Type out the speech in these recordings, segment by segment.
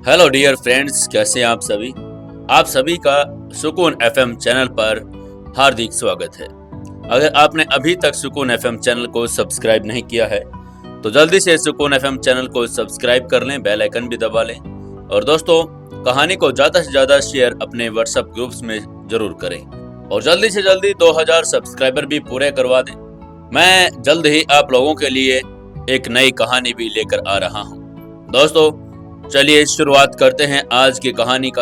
Hello dear friends, कैसे हैं आप सभी। आप सभी का सुकून एफएम चैनल पर हार्दिक स्वागत है। अगर आपने अभी तक सुकून एफएम चैनल को सब्सक्राइब नहीं किया है तो जल्दी से सुकून एफएम चैनल को सब्सक्राइब कर लें, बेल आइकन भी दबा लें और दोस्तों कहानी को ज़्यादा से ज़्यादा शेयर अपने व्हाट्सएप ग्रुप्स में ज़रूर करें और जल्दी से जल्दी 2000 सब्सक्राइबर भी पूरे करवा दें। मैं जल्द ही आप लोगों के लिए एक नई कहानी भी लेकर आ रहा हूँ। दोस्तों चलिए शुरुआत करते हैं आज की कहानी का।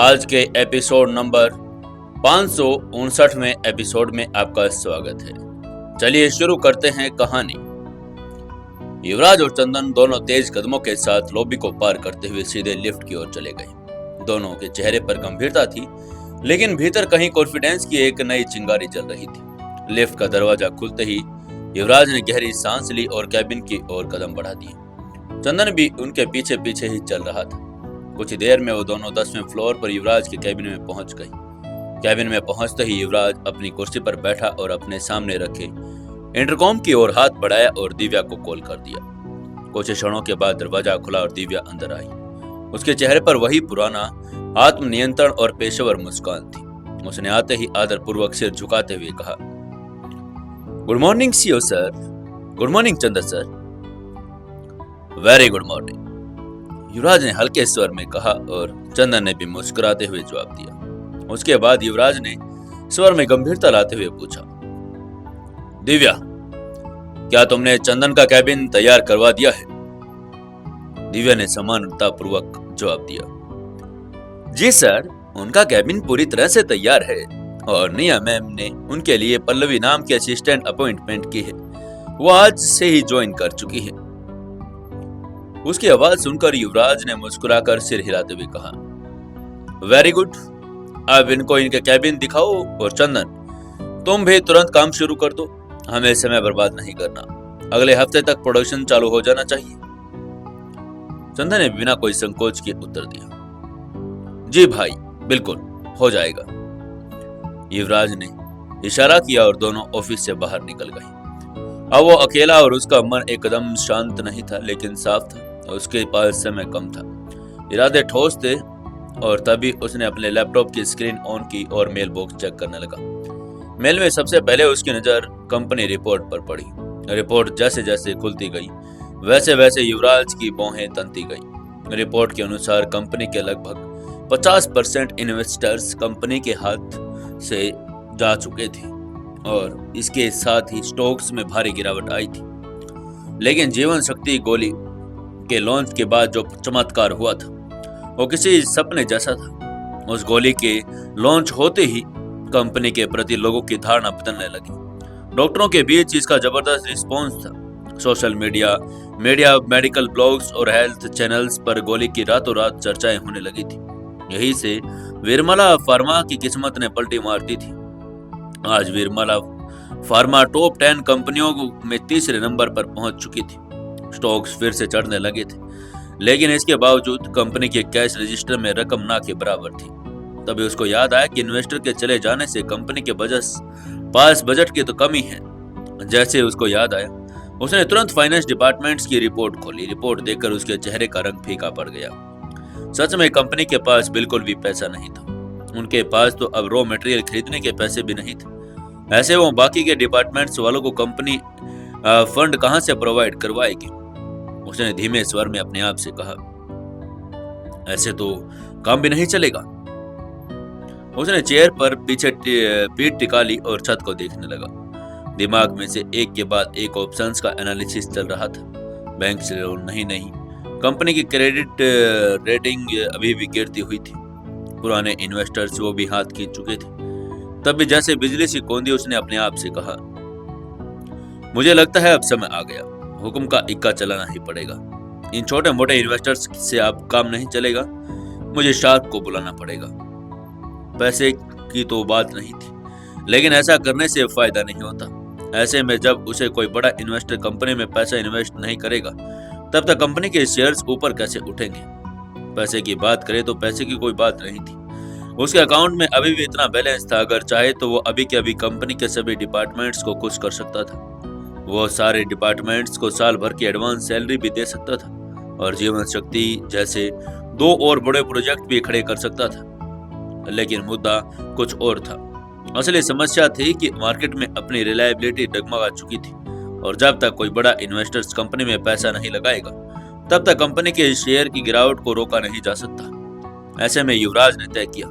आज के एपिसोड नंबर 559वें एपिसोड में आपका स्वागत है। चलिए शुरू करते हैं कहानी। युवराज और चंदन दोनों तेज कदमों के साथ लॉबी को पार करते हुए सीधे लिफ्ट की ओर चले गए। दोनों के चेहरे पर गंभीरता थी, लेकिन भीतर कहीं कॉन्फिडेंस की एक नई चिंगारी जल रही थी। लिफ्ट का दरवाजा खुलते ही युवराज ने गहरी सांस ली और कैबिन की ओर कदम बढ़ा दिए। चंदन भी उनके पीछे पीछे ही चल रहा था। कुछ देर में वो दोनों 10वें फ्लोर पर युवराज के कैबिन में पहुंच गए। कैबिन में पहुंचते ही युवराज अपनी कुर्सी पर बैठा और अपने सामने रखे इंटरकॉम की ओर हाथ बढ़ाया और दिव्या को कॉल कर दिया। कुछ क्षणों के बाद दरवाजा खुला और दिव्या अंदर आई। उसके चेहरे पर वही पुराना आत्मनियंत्रण और पेशेवर मुस्कान थी। उसने आते ही आदरपूर्वक सिर झुकाते हुए कहा, good morning CO sir. Good morning Chandan sir. Very good morning, Yuvraj ने हल्के स्वर में कहा और चंदन ने भी मुस्कुराते हुए जवाब दिया। उसके बाद युवराज ने स्वर में गंभीरता लाते हुए पूछा, दिव्या, क्या तुमने चंदन का कैबिन तैयार करवा दिया है? दिव्या ने समानतापूर्वक जवाब दिया, जी सर, उनका कैबिन पूरी तरह से तैयार है और निया मैम ने उनके लिए पल्लवी नाम की असिस्टेंट अपॉइंटमेंट की है। वो आज से ही ज्वाइन कर चुकी है। उसकी आवाज सुनकर युवराज ने मुस्कुराकर सिर हिलाते हुए कहा, वेरी गुड, अब इनको इनके कैबिन दिखाओ और चंदन तुम भी तुरंत काम शुरू कर दो। हमें समय बर्बाद नहीं करना। अगले हफ्ते तक प्रोडक्शन चालू हो जाना चाहिए। चंदन ने बिना कोई संकोच के उत्तर दिया, जी भाई, बिल्कुल हो जाएगा। युवराज ने इशारा किया और दोनों ऑफिस से बाहर निकल गए। अब वो अकेला और उसका मन एकदम शांत नहीं था, लेकिन साफ था। उसके पास समय कम था, इरादे ठोस थे और तभी उसने अपने लैपटॉप की स्क्रीन ऑन की और मेल बॉक्स चेक करने लगा। मेल में सबसे पहले उसकी नजर कंपनी रिपोर्ट पर पड़ी। रिपोर्ट जैसे जैसे खुलती गई वैसे वैसे युवराज की भौहें तनती गई। रिपोर्ट के अनुसार कंपनी के लगभग 50% इन्वेस्टर्स कंपनी के हाथ से जा चुके थे और इसके साथ ही स्टॉक्स में भारी गिरावट आई थी। लेकिन जीवन शक्ति गोली के लॉन्च के बाद जो चमत्कार हुआ था वो किसी सपने जैसा था। उस गोली के लॉन्च होते ही कंपनी के प्रति लोगों की धारणा बदलने लगी। डॉक्टरों के बीच इसका जबरदस्त रिस्पॉन्स था। सोशल मीडिया, मेडिकल ब्लॉग्स और हेल्थ चैनल्स पर गोली की रातों रात चर्चाएं होने लगी थी। यही से विरमला फार्मा की किस्मत ने पलटी मार दी थी। आज विरमला फार्मा टॉप 10 कंपनियों में तीसरे नंबर पर पहुंच चुकी थी। स्टॉक्स फिर से चढ़ने लगे थे, लेकिन इसके बावजूद कंपनी के कैश रजिस्टर में रकम ना के बराबर थी। तभी उसको याद आया कि इन्वेस्टर के चले जाने से कंपनी के पास बजट की तो कमी है। जैसे उसको याद आया, उसने तुरंत फाइनेंस डिपार्टमेंट्स की रिपोर्ट खोली। रिपोर्ट देखकर उसके चेहरे का रंग फीका पड़ गया। सच में कंपनी के पास बिल्कुल भी पैसा नहीं था। उनके पास तो अब रॉ मटेरियल खरीदने के पैसे भी नहीं थे। ऐसे वो बाकी के डिपार्टमेंट्स वालों को कंपनी फंड कहां से प्रोवाइड करवाएगी? उसने धीमे स्वर में अपने आप से कहा, ऐसे तो काम भी नहीं चलेगा। उसने चेयर पर पीछे पीठ टिका ली और छत को देखने लगा। दिमाग में से एक के बाद एक ऑप्शंस का एनालिसिस चल रहा था। बैंक से लोन नहीं, कंपनी की क्रेडिट रेटिंग अभी भी गिरती हुई थी, पुराने इन्वेस्टर्स वो भी हाथ खींच चुके थे। तब भी जैसे बिजली सी कौंधी उसने अपने आप से कहा, मुझे लगता है अब समय आ गया। हुक्म का इक्का चलाना ही पड़ेगा। इन छोटे मोटे इन्वेस्टर्स से अब काम नहीं चलेगा। मुझे शार्क को बुलाना पड़ेगा। पैसे की तो बात नहीं थी, लेकिन ऐसा करने से फायदा नहीं होता। ऐसे में जब उसे कोई बड़ा इन्वेस्टर कंपनी में पैसा इन्वेस्ट नहीं करेगा, तब तक कंपनी के शेयर्स ऊपर कैसे उठेंगे? पैसे की बात करें तो पैसे की कोई बात नहीं थी। उसके अकाउंट में अभी भी इतना बैलेंस था, अगर चाहे तो वो अभी के अभी कंपनी के सभी डिपार्टमेंट्स को खुश कर सकता था। वो सारे डिपार्टमेंट्स को साल भर की एडवांस सैलरी भी दे सकता था और जीवन शक्ति जैसे 2 और बड़े प्रोजेक्ट भी खड़े कर सकता था। लेकिन मुद्दा कुछ और था। असली समस्या थी कि मार्केट में अपनी रिलायबिलिटी डगमगा चुकी थी और जब तक कोई बड़ा इन्वेस्टर्स कंपनी में पैसा नहीं लगाएगा तब तक कंपनी के शेयर की गिरावट को रोका नहीं जा सकता। ऐसे में युवराज ने तय किया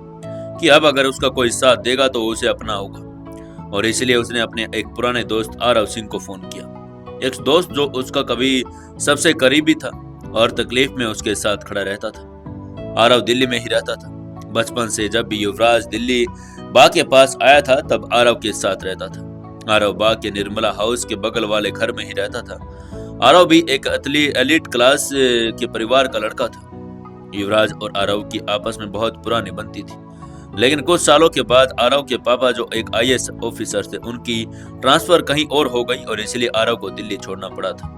कि अब अगर उसका कोई साथ देगा तो उसे अपना होगा और इसलिए उसने अपने एक पुराने दोस्त आरव सिंह को फोन किया। एक दोस्त जो उसका कभी सबसे करीबी था और तकलीफ में उसके साथ खड़ा रहता था। आरव दिल्ली में ही रहता था। बचपन से जब भी युवराज दिल्ली बा के पास आया था तब आरव के साथ रहता था। आरव बा के निर्मला हाउस के बगल वाले घर में ही रहता था। आरव भी एक एलिट क्लास के परिवार का लड़का था। युवराज और आरव की आपस में बहुत पुरानी बनती थी, लेकिन कुछ सालों के बाद आरव के पापा जो एक आईएएस ऑफिसर थे उनकी ट्रांसफर कहीं और हो गई और इसलिए आरव को दिल्ली छोड़ना पड़ा था।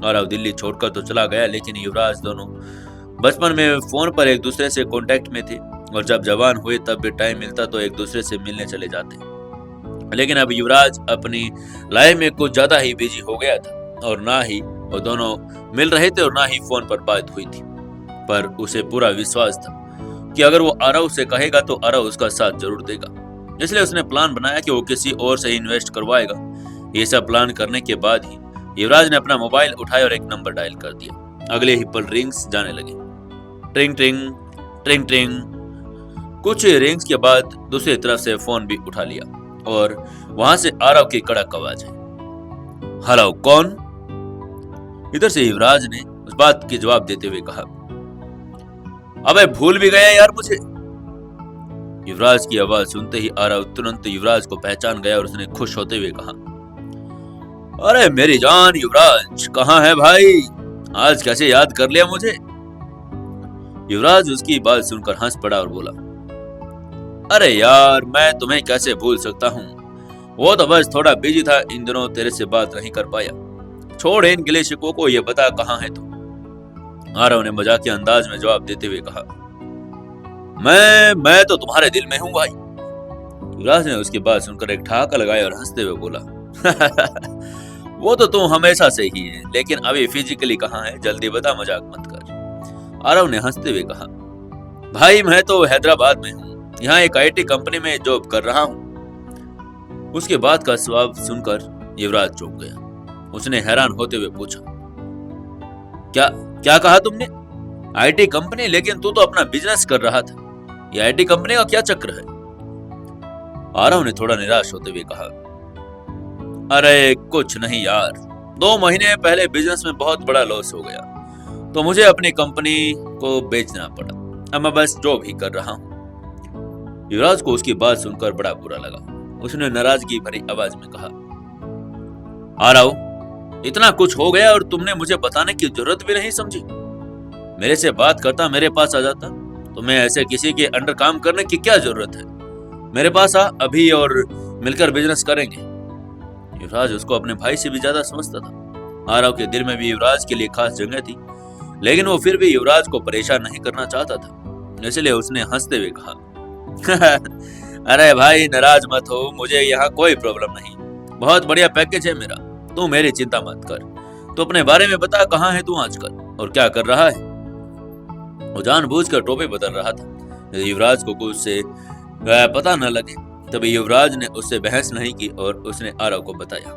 आरव दिल्ली छोड़कर तो चला गया, लेकिन युवराज दोनों बचपन में फोन पर एक दूसरे से कांटेक्ट में थे और जब जवान हुए तब भी टाइम मिलता तो एक दूसरे से मिलने चले जाते। लेकिन अब युवराज अपनी लाइफ में कुछ ज्यादा ही बिजी हो गया था और ना ही वो दोनों मिल रहे थे और ना ही फोन पर बात हुई थी। पर उसे पूरा विश्वास था कि अगर वो आरव से कहेगा तो आरव उसका साथ जरूर देगा। इसलिए उसने प्लान बनाया कि वो किसी और से इन्वेस्ट करवाएगा। ये सब प्लान करने के बाद ही युवराज ने अपना मोबाइल उठाया और एक नंबर डायल कर दिया। अगले ही पल रिंग्स जाने लगे, ट्रिंग ट्रिंग ट्रिंग ट्रिंग। कुछ रिंग्स के बाद दूसरी तरफ से फोन भी उठा लिया और वहां से आरव की कड़क आवाज है, हेलो कौन? इधर से युवराज ने उस बात के जवाब देते हुए कहा, अबे भूल भी गया यार मुझे। युवराज की आवाज सुनते ही आरव तुरंत युवराज को पहचान गया और उसने खुश होते हुए कहा, अरे मेरी जान युवराज, कहाँ है भाई? आज कैसे याद कर लिया मुझे? युवराज उसकी बात सुनकर हंस पड़ा और बोला, अरे यार मैं तुम्हें कैसे भूल सकता हूँ, वो तो बस थोड़ा बिजी था इन दिनों, तेरे से बात नहीं कर पाया। छोड़ इन गिले शिकवों को, ये बता कहाँ है तू? आरव ने मजाकिया अंदाज में जवाब देते हुए कहा, मैं तो तुम्हारे दिल में हूँ भाई। युवराज ने उसकी बात सुनकर एक ठहाका लगाया और हंसते हुए बोला, वो तो तुम हमेशा से ही है, लेकिन अभी फिजिकली कहाँ है? जल्दी बता, मजाक मत कर। आरव ने हंसते हुए कहा, भाई मैं तो हैदराबाद में हूँ, यहाँ एक आईटी कंपनी में जॉब कर रहा हूँ। उसके बाद का जवाब सुनकर युवराज चौंक गया। उसने हैरान होते हुए पूछा, क्या कहा तुमने? IT company? लेकिन तू तो अपना बिजनेस कर रहा था, ये आईटी कंपनी का क्या चक्कर है? आरव ने थोड़ा निराश होते हुए कहा, अरे कुछ नहीं यार, 2 महीने पहले बिजनेस में बहुत बड़ा लॉस हो गया तो मुझे अपनी कंपनी को बेचना पड़ा। अब मैं बस जॉब ही कर रहा हूँ। युवराज को उसकी बात सुनकर बड़ा बुरा लगा। उसने नाराजगी भरी आवाज में कहा, आरव इतना कुछ हो गया और तुमने मुझे बताने की जरूरत भी नहीं समझी। मेरे से बात करता, मेरे पास आ जाता। तुम्हें ऐसे किसी के अंडर काम करने की क्या जरूरत है? मेरे पास आ अभी और मिलकर बिजनेस करेंगे। युवराज उसको अपने भाई से भी ज्यादा समझता था। आरव के दिल में भी युवराज के लिए खास जगह थी, लेकिन वो फिर भी युवराज को परेशान नहीं करना चाहता था। इसलिए उसने हंसते हुए कहा, अरे भाई नाराज मत हो, मुझे यहाँ कोई प्रॉब्लम नहीं, बहुत बढ़िया पैकेज है मेरा, तू मेरी चिंता मत कर। तो अपने बारे में बता, कहाँ है तू आजकल और क्या कर रहा है? वो जानबूझकर टोपी बदल रहा था, युवराज को कुछ से पता न लगे। तभी युवराज ने उससे बहस नहीं की और उसने आरव को बताया,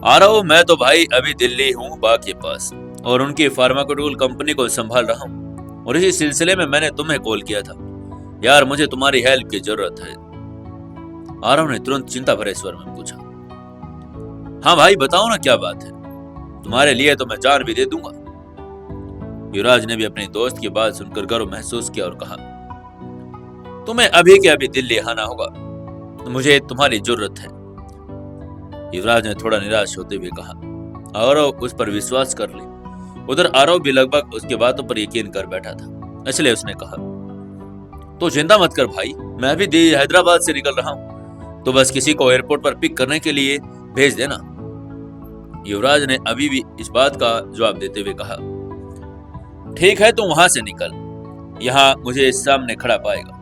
आरव मैं तो भाई अभी दिल्ली हूँ बा के पास और उनकी फार्मास्यूटिकल कंपनी को संभाल रहा हूँ और इसी सिलसिले में मैंने तुम्हें कॉल किया था। यार मुझे तुम्हारी हेल्प की जरूरत है। आरव ने तुरंत चिंता भरे स्वर में पूछा, हाँ भाई बताओ ना क्या बात है, तुम्हारे लिए तो मैं जान भी दे दूंगा। युवराज ने भी अपने दोस्त की बात सुनकर गर्व महसूस किया और कहा, तुम्हें अभी के अभी दिल्ली आना होगा, तो मुझे तुम्हारी जरूरत है। युवराज ने थोड़ा निराश होते हुए कहा, आरव उस पर विश्वास कर ले। उधर आरव भी लगभग उसके बातों पर यकीन कर बैठा था, इसलिए उसने कहा, तो चिंता मत कर भाई, मैं अभी हैदराबाद से निकल रहा हूँ, तो बस किसी को एयरपोर्ट पर पिक करने के लिए भेज देना। युवराज ने अभी भी इस बात का जवाब देते हुए कहा, ठीक है तुम वहां से निकल, यहाँ मुझे सामने खड़ा पाएगा।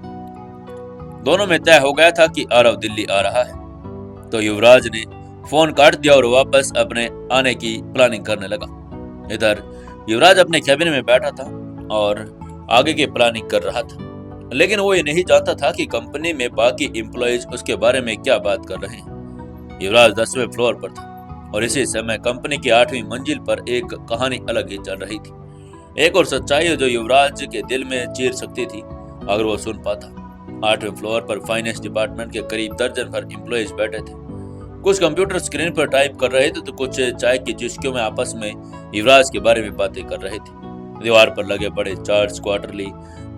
दोनों में तय हो गया था कि आरव दिल्ली आ रहा है, तो युवराज ने फोन काट दिया और वापस अपने आने की प्लानिंग करने लगा। इधर युवराज अपने कैबिन में बैठा था और आगे की प्लानिंग कर रहा था। लेकिन वो ये नहीं जानता था कि कंपनी में बाकी एम्प्लॉयज उसके बारे में क्या बात कर रहे हैं। युवराज 10वें फ्लोर पर था और इसी समय कंपनी की 8वीं मंजिल पर एक कहानी अलग ही चल रही थी। एक और सच्चाई है जो युवराज के दिल में चीर सकती थी अगर वो सुन पाता। 8वें फ्लोर पर फाइनेंस डिपार्टमेंट के करीब दर्जन भर एम्प्लॉयज बैठे थे। कुछ कंप्यूटर स्क्रीन पर टाइप कर रहे थे तो कुछ चाय की चुस्कियों में आपस में युवराज के बारे में बातें कर रहे थे। दीवार पर लगे बड़े charts, quarterly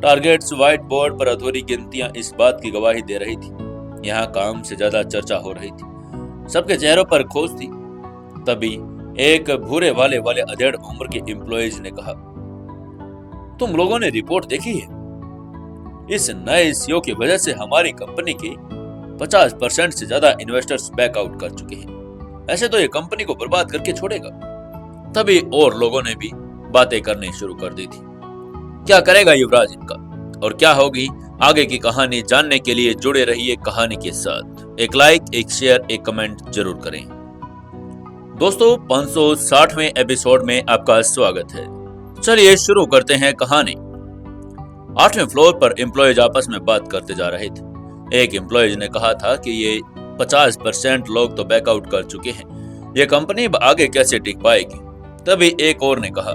targets, white board पर अधूरी गिनतियां इस बात की गवाही दे रही थी यहाँ काम से ज्यादा चर्चा हो रही थी। सबके चेहरों पर खोज थी। तभी एक भूरे वाले अधेड़ उम्र के एम्प्लॉयज ने कहा, तुम लोगों ने रिपोर्ट देखी है? इस नए सीईओ की वजह से हमारी कंपनी के 50% से ज्यादा इन्वेस्टर्स बैकआउट कर चुके हैं। ऐसे तो ये कंपनी को बर्बाद करके छोड़ेगा। तभी और लोगों ने भी बातें करनी शुरू कर दी थी। क्या करेगा युवराज इनका और क्या होगी आगे की कहानी जानने के लिए जुड़े रहिए कहानी के साथ। एक लाइक, एक शेयर, एक कमेंट जरूर करें। दोस्तों, 560वें एपिसोड में आपका स्वागत है। चलिए शुरू करते हैं कहानी। 8वें फ्लोर पर एम्प्लॉयज आपस में बात करते जा रहे थे। एक एम्प्लॉयज ने कहा था कि ये 50% लोग तो बैकआउट कर चुके हैं, ये कंपनी आगे कैसे टिक पाएगी। तभी एक और ने कहा,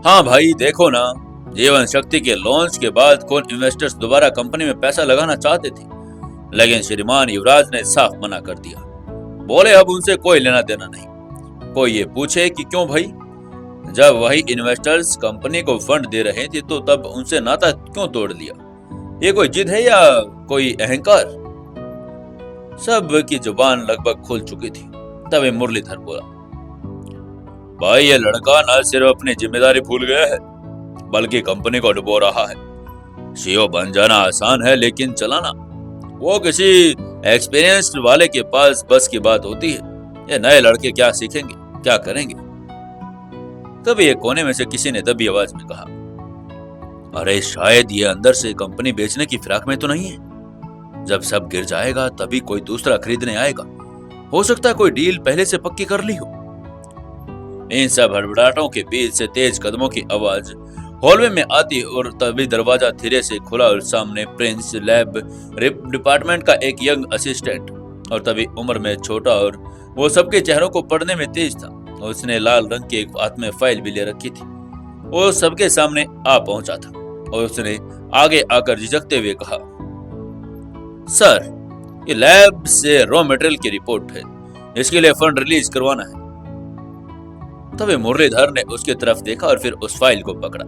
हाँ भाई देखो ना, जीवन शक्ति के लॉन्च के बाद कौन इन्वेस्टर्स दोबारा कंपनी में पैसा लगाना चाहते थे, लेकिन श्रीमान युवराज ने साफ मना कर दिया। बोले अब उनसे कोई लेना देना नहीं। कोई ये पूछे कि क्यों भाई? जब वही इन्वेस्टर्स कंपनी को फंड दे रहे थे तो तब उनसे नाता क्यों तोड़ लिया? ये कोई जिद है या कोई अहंकार? सब की जुबान लगभग खुल चुकी थी। तभी मुरलीधर बोला, भाई ये लड़का न सिर्फ अपनी जिम्मेदारी भूल गया है बल्कि कंपनी को डुबो रहा है। सीईओ बन जाना आसान है लेकिन चलाना वो किसी एक्सपीरियंस्ड वाले के पास बस की बात होती है। ये नए लड़के क्या सीखेंगे, क्या करेंगे? तभी एक कोने में से किसी ने दबी आवाज में कहा, अरे शायद ये अंदर से कंपनी बेचने की फिराक में तो नहीं है। जब सब गिर जाएगा तभी कोई दूसरा खरीदने आएगा। हो सकता है कोई डील पहले से पक्की कर ली हो। इन सब हड़बड़ाहटों के बीच से तेज कदमों की आवाज हॉलवे में आती और तभी दरवाजा धीरे से खुला और सामने प्रिंस लैब डिपार्टमेंट का एक यंग असिस्टेंट और तभी उम्र में छोटा और वो सबके चेहरों को पढ़ने में तेज था। उसने लाल रंग की एक हाथ में फाइल भी ले रखी थी। वो सबके सामने आ पहुंचा था और उसने आगे आकर झिझकते हुए कहा, सर ये लैब से रॉ मटेरियल की रिपोर्ट है, इसके लिए फंड रिलीज करवाना है। तभी मुरलीधर ने उसकी तरफ देखा और फिर उस फाइल को पकड़ा।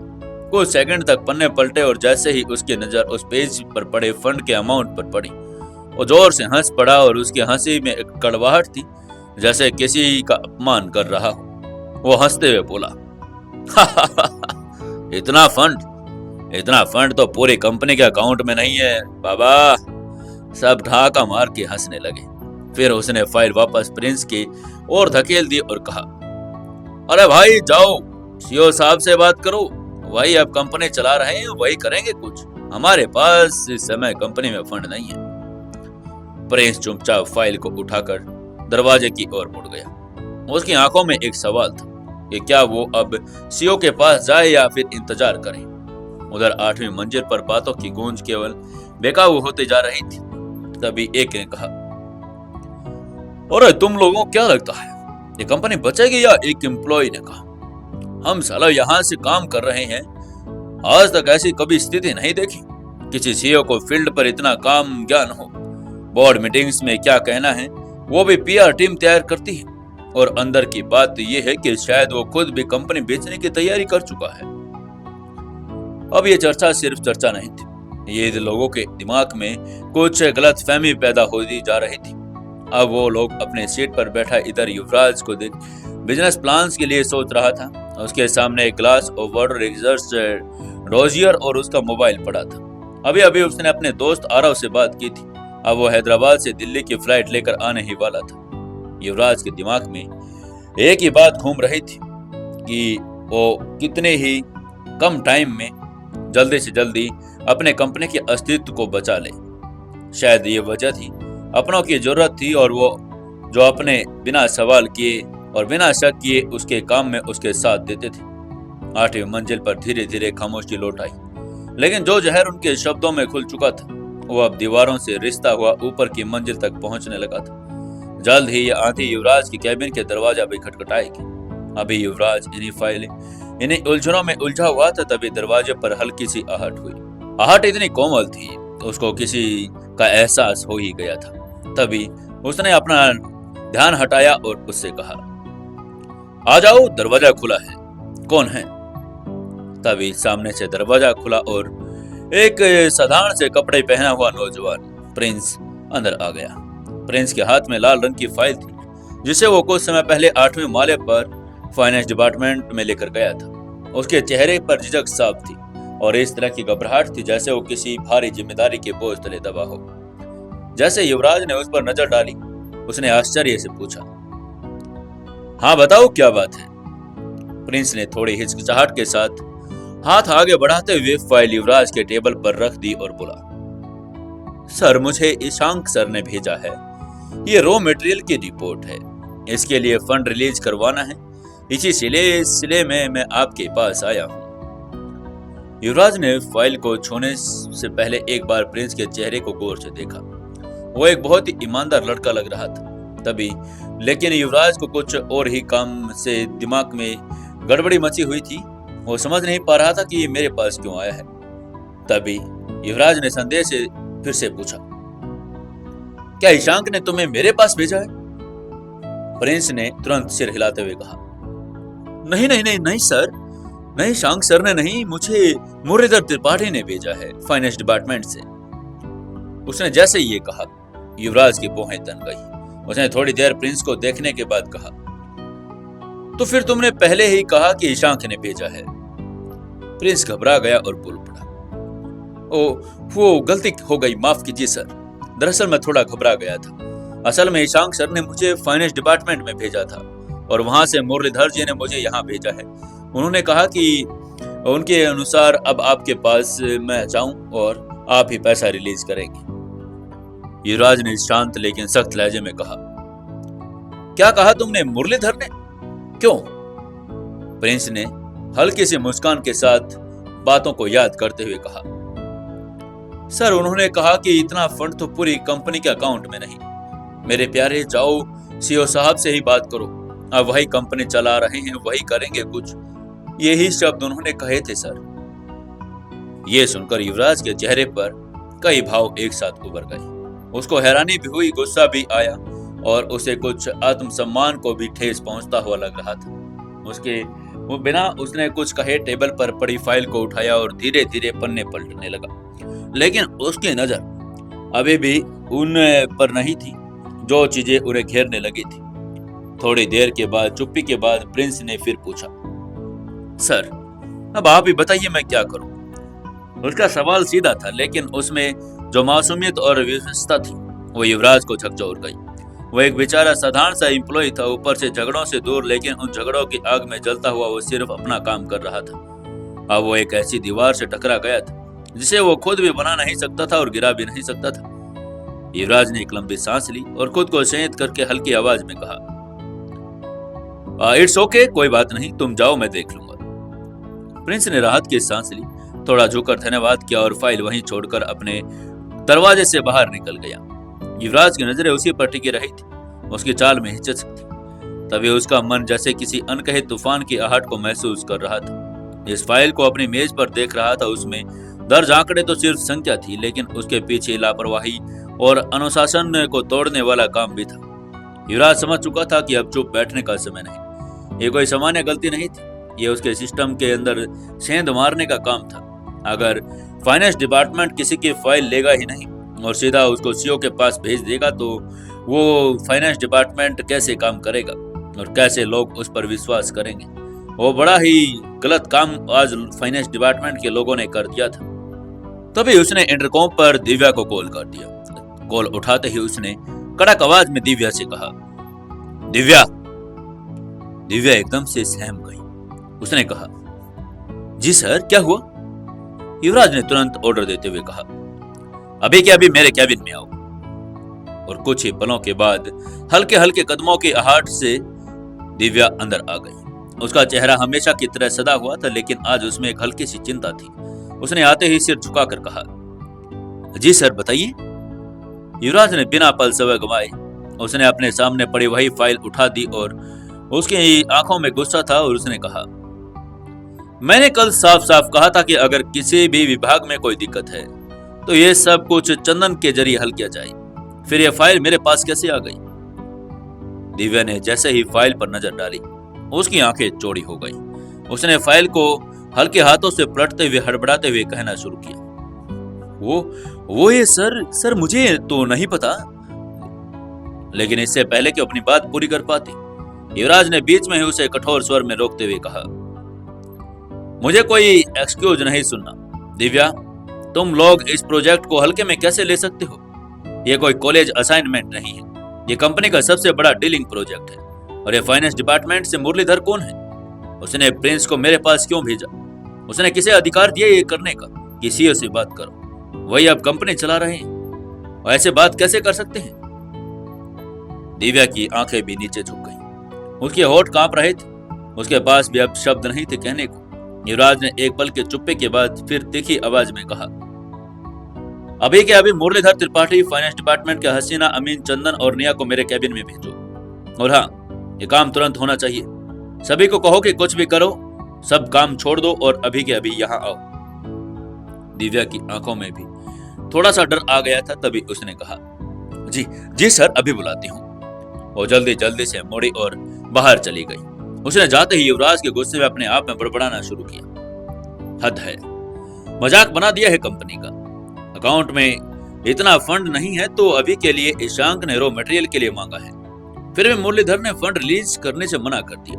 कुछ सेकंड तक पन्ने पलटे और जैसे ही उसकी नजर उस पेज पर पड़े फंड के अमाउंट पर पड़ी, वो जोर से हंस पड़ा और उसकी हंसी में एक कड़वाहट थी जैसे किसी का अपमान कर रहा हो। वो हंसते हुए बोला, इतना फंड तो पूरी कंपनी के अकाउंट में नहीं है बाबा। सब ढाका मार के हंसने लगे। फिर उसने फाइल वापस प्रिंस की ओर धकेल दी और कहा, अरे भाई जाओ सीईओ साहब से बात करो, वही अब कंपनी चला रहे हैं, वही करेंगे कुछ। हमारे पास इस समय कंपनी में फंड नहीं है। प्रिंस चुपचाप फाइल को उठाकर दरवाजे की ओर मुड़ गया। उसकी आंखों में एक सवाल था कि क्या वो अब सीईओ के पास जाए या फिर इंतजार करे। उधर 8वीं मंजिल पर बातों की गूंज केवल बेकाबू होती जा रही थी। तभी एक ने कहा, अरे तुम लोगों को क्या लगता है ये कंपनी बचेगी? या एक एम्प्लॉय ने कहा, हम साला यहाँ से काम कर रहे हैं, आज तक ऐसी कभी स्थिति नहीं देखी। किसी सीईओ को फील्ड पर इतना काम ज्ञान हो। बोर्ड मीटिंग्स में क्या कहना है वो भी पीआर टीम तैयार करती है। और अंदर की बात ये है कि शायद वो खुद भी कंपनी बेचने की तैयारी कर चुका है। अब ये चर्चा सिर्फ चर्चा नहीं थी, ये लोगों के दिमाग में कुछ गलतफहमी पैदा होती जा रही थी। अब वो लोग अपने सीट पर बैठा इधर युवराज को देख बिजनेस प्लान्स के लिए सोच रहा था। उसके सामने एक ग्लास ऑफ वाटर, रिजर्व रोजियर और उसका मोबाइल पड़ा था। अभी अभी उसने अपने दोस्त आरव से बात की थी। अब वो हैदराबाद से दिल्ली की फ्लाइट लेकर आने ही वाला था। युवराज के दिमाग में एक ही बात घूम रही थी कि वो कितने ही कम टाइम में जल्दी से जल्दी अपने कंपनी के अस्तित्व को बचा ले। शायद ये वजह थी, अपनों की जरूरत थी और वो जो अपने बिना सवाल किए और बिना शक किए उसके काम में उसके साथ देते थे। 8वीं मंजिल पर धीरे धीरे खामोशी लौट आई, लेकिन जो जहर उनके शब्दों में खुल चुका था वो अब दीवारों से रिश्ता हुआ ऊपर की मंजिल तक पहुंचने लगा था। जल्द ही यह आंधी युवराज के कैबिन के दरवाजा भी खटखटाएगी। अभी युवराज इन्हीं उलझनों में उलझा हुआ था, तभी दरवाजे पर हल्की सी आहट हुई। आहट इतनी कोमल थी, उसको किसी का एहसास हो ही गया था। तभी उसने अपना ध्यान हटाया और उससे कहा, आ जाओ, दरवाजा खुला है। कौन है? तभी सामने से दरवाजा खुला और एक साधारण से कपड़े पहना हुआ नौजवान प्रिंस अंदर आ गया। प्रिंस के हाथ में लाल रंग की फाइल थी, जिसे वो कुछ समय पहले 8वें माले पर फाइनेंस डिपार्टमेंट में लेकर गया था। उसके चेहरे पर झिझक साफ थी और इस तरह की घबराहट थी जैसे वो किसी भारी जिम्मेदारी के बोझ तले दबा हो। जैसे युवराज ने उस पर नजर डाली, उसने आश्चर्य से पूछा, हाँ बताओ, क्या बात है? प्रिंस ने थोड़ी हिचकिचाहट के साथ हाथ आगे बढ़ाते हुए फाइल युवराज के टेबल पर रख दी और बोला, सर, मुझे ईशांक सर ने भेजा है। ये रॉ मटेरियल की रिपोर्ट है, इसके लिए फंड रिलीज करवाना है। इसी सिले में मैं आपके पास आया हूँ। युवराज ने फाइल को छूने से पहले एक बार प्रिंस के चेहरे को गौर से देखा। वो एक बहुत ही ईमानदार लड़का लग रहा था। तभी लेकिन युवराज को कुछ और ही काम से दिमाग में गड़बड़ी मची हुई थी। वो समझ नहीं पा रहा था कि ये मेरे पास क्यों आया है। तभी युवराज ने संदेह से फिर से पूछा, क्या ईशांक ने तुम्हें मेरे पास भेजा है? प्रिंस ने तुरंत सिर हिलाते हुए कहा, नहीं नहीं नहीं नहीं सर, नहीं, ईशांक सर ने नहीं, मुझे मुरलीधर त्रिपाठी ने भेजा है, फाइनेंस डिपार्टमेंट से। उसने जैसे ये कहा, युवराज की भौहें तन गई। उसने थोड़ी देर प्रिंस को देखने के बाद कहा, तो फिर तुमने पहले ही कहा कि ईशांक ने भेजा है। प्रिंस घबरा गया और बोल पड़ा, वो गलती हो गई, माफ कीजिए सर। दरअसल मैं थोड़ा घबरा गया था। असल में ईशांक सर ने मुझे फाइनेंस डिपार्टमेंट में भेजा था और वहां से मुरलीधर जी ने मुझे यहाँ भेजा है। उन्होंने कहा कि उनके अनुसार अब आपके पास मैं जाऊं और आप ही पैसा रिलीज करेंगे। युवराज ने शांत लेकिन सख्त लहजे में कहा, क्या कहा तुमने? मुरलीधर ने? क्यों? प्रिंस ने हल्की सी मुस्कान के साथ बातों को याद करते हुए कहा, सर, उन्होंने कहा कि इतना फंड तो पूरी कंपनी के अकाउंट में नहीं। मेरे प्यारे, जाओ सीईओ साहब से ही बात करो, अब वही कंपनी चला रहे हैं, वही करेंगे कुछ। यही शब्द उन्होंने कहे थे सर। ये सुनकर युवराज के चेहरे पर कई भाव एक साथ उभर गए। उसको हैरानी भी हुई, गुस्सा भी आया और उसे कुछ आत्मसम्मान को भी ठेस पहुंचता हुआ लग रहा था। बिना उसने कुछ कहे टेबल पर पड़ी फाइल को उठाया और धीरे धीरे पन्ने पलटने लगा, लेकिन उसकी नजर अभी भी उन पर नहीं थी जो चीजें उन्हें घेरने लगी थी। थोड़ी देर के बाद चुप्पी के बाद प्रिंस ने फिर पूछा, सर, अब आप ही बताइए मैं क्या करूं? उसका सवाल सीधा था, लेकिन उसमें जो मासूमियत और विवशता थी वो युवराज को झकझोर गई। वो एक बेचारा साधारण सा एम्प्लॉय था, ऊपर से झगड़ों से दूर, लेकिन उन झगड़ों की आग में जलता हुआ वो सिर्फ अपना काम कर रहा था। अब वो एक ऐसी दीवार से टकरा गया था जिसे वो खुद भी बना नहीं सकता था और गिरा भी नहीं सकता था। युवराज ने एक लंबी सांस ली और खुद को संयत करके हल्की आवाज में कहा, इट्स ओके, कोई बात नहीं, तुम जाओ, मैं देख लूंगा। प्रिंस ने राहत की सांस ली, थोड़ा झुककर धन्यवाद किया और फाइल वहीं छोड़कर अपने दरवाजे से बाहर निकल गया। युवराज की नजरें उसी पर टिकी रही थी, उसकी चाल में हिचक थी। तभी उसका मन जैसे किसी अनकहे तूफान की आहट को महसूस कर रहा था। इस फाइल को अपनी मेज पर देख रहा था। उसमें दर्ज आंकड़े तो सिर्फ संख्या थी, लेकिन उसके पीछे लापरवाही और अनुशासन को तोड़ने वाला काम भी था। युवराज समझ चुका था कि अब चुप बैठने का समय नहीं। ये कोई सामान्य गलती नहीं थी, ये उसके सिस्टम के अंदर सेंध मारने का काम था। अगर फाइनेंस डिपार्टमेंट किसी की फाइल लेगा ही नहीं और सीधा उसको सीईओ के पास भेज देगा, तो वो फाइनेंस डिपार्टमेंट कैसे काम करेगा और कैसे लोग उस पर विश्वास करेंगे? वो बड़ा ही गलत काम आज फाइनेंस डिपार्टमेंट के लोगों ने कर दिया था। तभी उसने इंटरकॉम पर दिव्या को कॉल कर दिया। कॉल उठाते ही उसने कड़क आवाज में दिव्या से कहा, दिव्या। दिव्या एकदम से सहम गई। उसने कहा, जी सर, क्या हुआ? युवराज ने तुरंत ऑर्डर देते हुए कहा, अभी के अभी मेरे कैबिन में आओ। और कुछ ही पलों के बाद हल्के हल्के कदमों की आहट से दिव्या अंदर आ गई उसका चेहरा हमेशा की तरह सदा हुआ था, लेकिन आज उसमें एक हल्की सी चिंता थी। उसने आते ही सिर झुकाकर कहा, जी सर बताइए। युवराज ने बिना पल समय गंवाए उसने अपने सामने पड़ी वही फाइल उठा दी और उसकी आंखों में गुस्सा था और उसने कहा, मैंने कल साफ साफ कहा था कि अगर किसी भी विभाग में कोई दिक्कत है तो ये सब कुछ चंदन के जरिए हल किया जाए, फिर ये फाइल मेरे पास कैसे आ गई? दिव्या ने जैसे ही फाइल पर नजर डाली उसकी आंखें चौड़ी हो गई। उसने फाइल को हल्के हाथों से पलटते हुए हड़बड़ाते हुए कहना शुरू किया, वो ये सर मुझे तो नहीं पता। लेकिन इससे पहले कि अपनी बात पूरी कर पाती, युवराज ने बीच में ही उसे कठोर स्वर में रोकते हुए कहा, मुझे कोई एक्सक्यूज नहीं सुनना। दिव्या, तुम लोग इस प्रोजेक्ट को हल्के में कैसे ले सकते हो? ये कोई कॉलेज असाइनमेंट नहीं है, ये कंपनी का सबसे बड़ा डीलिंग प्रोजेक्ट है। और ये फाइनेंस डिपार्टमेंट से मुरलीधर कौन है? उसने प्रिंस को मेरे पास क्यों भेजा? उसने किसे अधिकार दिया ये करने का कि सीईओ से बात करो? वही अब कंपनी चला रहे हैं और ऐसे बात कैसे कर सकते हैं? दिव्या की आंखें भी नीचे झुक गईं। उसके होठ कांप रहे थे। उसके पास भी अब शब्द नहीं थे कहने को। युवराज ने एक पल के चुप्पे के बाद फिर तीखी आवाज में कहा, अभी के अभी मुरलीधर त्रिपाठी, फाइनेंस डिपार्टमेंट के हसीना, अमीन, चंदन और निया को मेरे कैबिन में भेजो। और हाँ, ये काम तुरंत होना चाहिए। सभी को कहो कि कुछ भी करो, सब काम छोड़ दो और अभी के अभी यहाँ आओ। दिव्या की आंखों में भी थोड़ा सा डर आ गया था। तभी उसने कहा, जी सर, अभी बुलाती हूँ। वो जल्दी जल्दी से मुड़ी और बाहर चली गई। उसने जाते ही युवराज के गुस्से में अपने आप में बड़बड़ाना शुरू किया, हद है, मजाक बना दिया है कंपनी का। अकाउंट में इतना फंड नहीं है तो अभी के लिए ईशांक ने रॉ मटेरियल के लिए मांगा है, फिर भी मुरलीधर ने फंड रिलीज करने से मना कर दिया।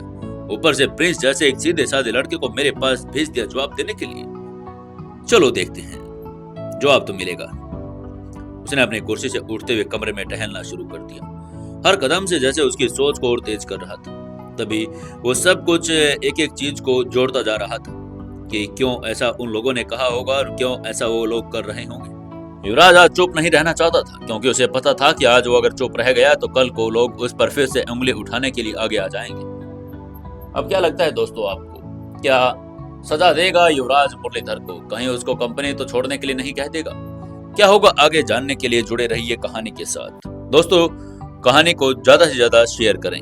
ऊपर से प्रिंस जैसे एक सीधे साधे लड़के को मेरे पास भेज दिया जवाब देने के लिए। चलो देखते हैं, जवाब तो मिलेगा। उसने अपनी कुर्सी से उठते हुए कमरे में टहलना शुरू कर दिया, हर कदम से जैसे उसकी सोच को और तेज कर रहा था। तभी वो सब कुछ एक एक चीज को जोड़ता जा रहा था कि क्यों ऐसा उन लोगों ने कहा होगा और क्यों ऐसा वो लोग कर रहे होंगे। युवराज आज चुप नहीं रहना चाहता था, क्योंकि उसे पता था कि आज वो अगर चुप रह गया तो कल को लोग उस पर फिर से उंगली उठाने के लिए आगे आ जाएंगे। अब क्या लगता है दोस्तों आपको, क्या सजा देगा युवराज मुरलीधर को? कहीं उसको कंपनी तो छोड़ने के लिए नहीं कह देगा? क्या होगा आगे जानने के लिए जुड़े रहिए कहानी के साथ। दोस्तों, कहानी को ज्यादा से ज्यादा शेयर करें।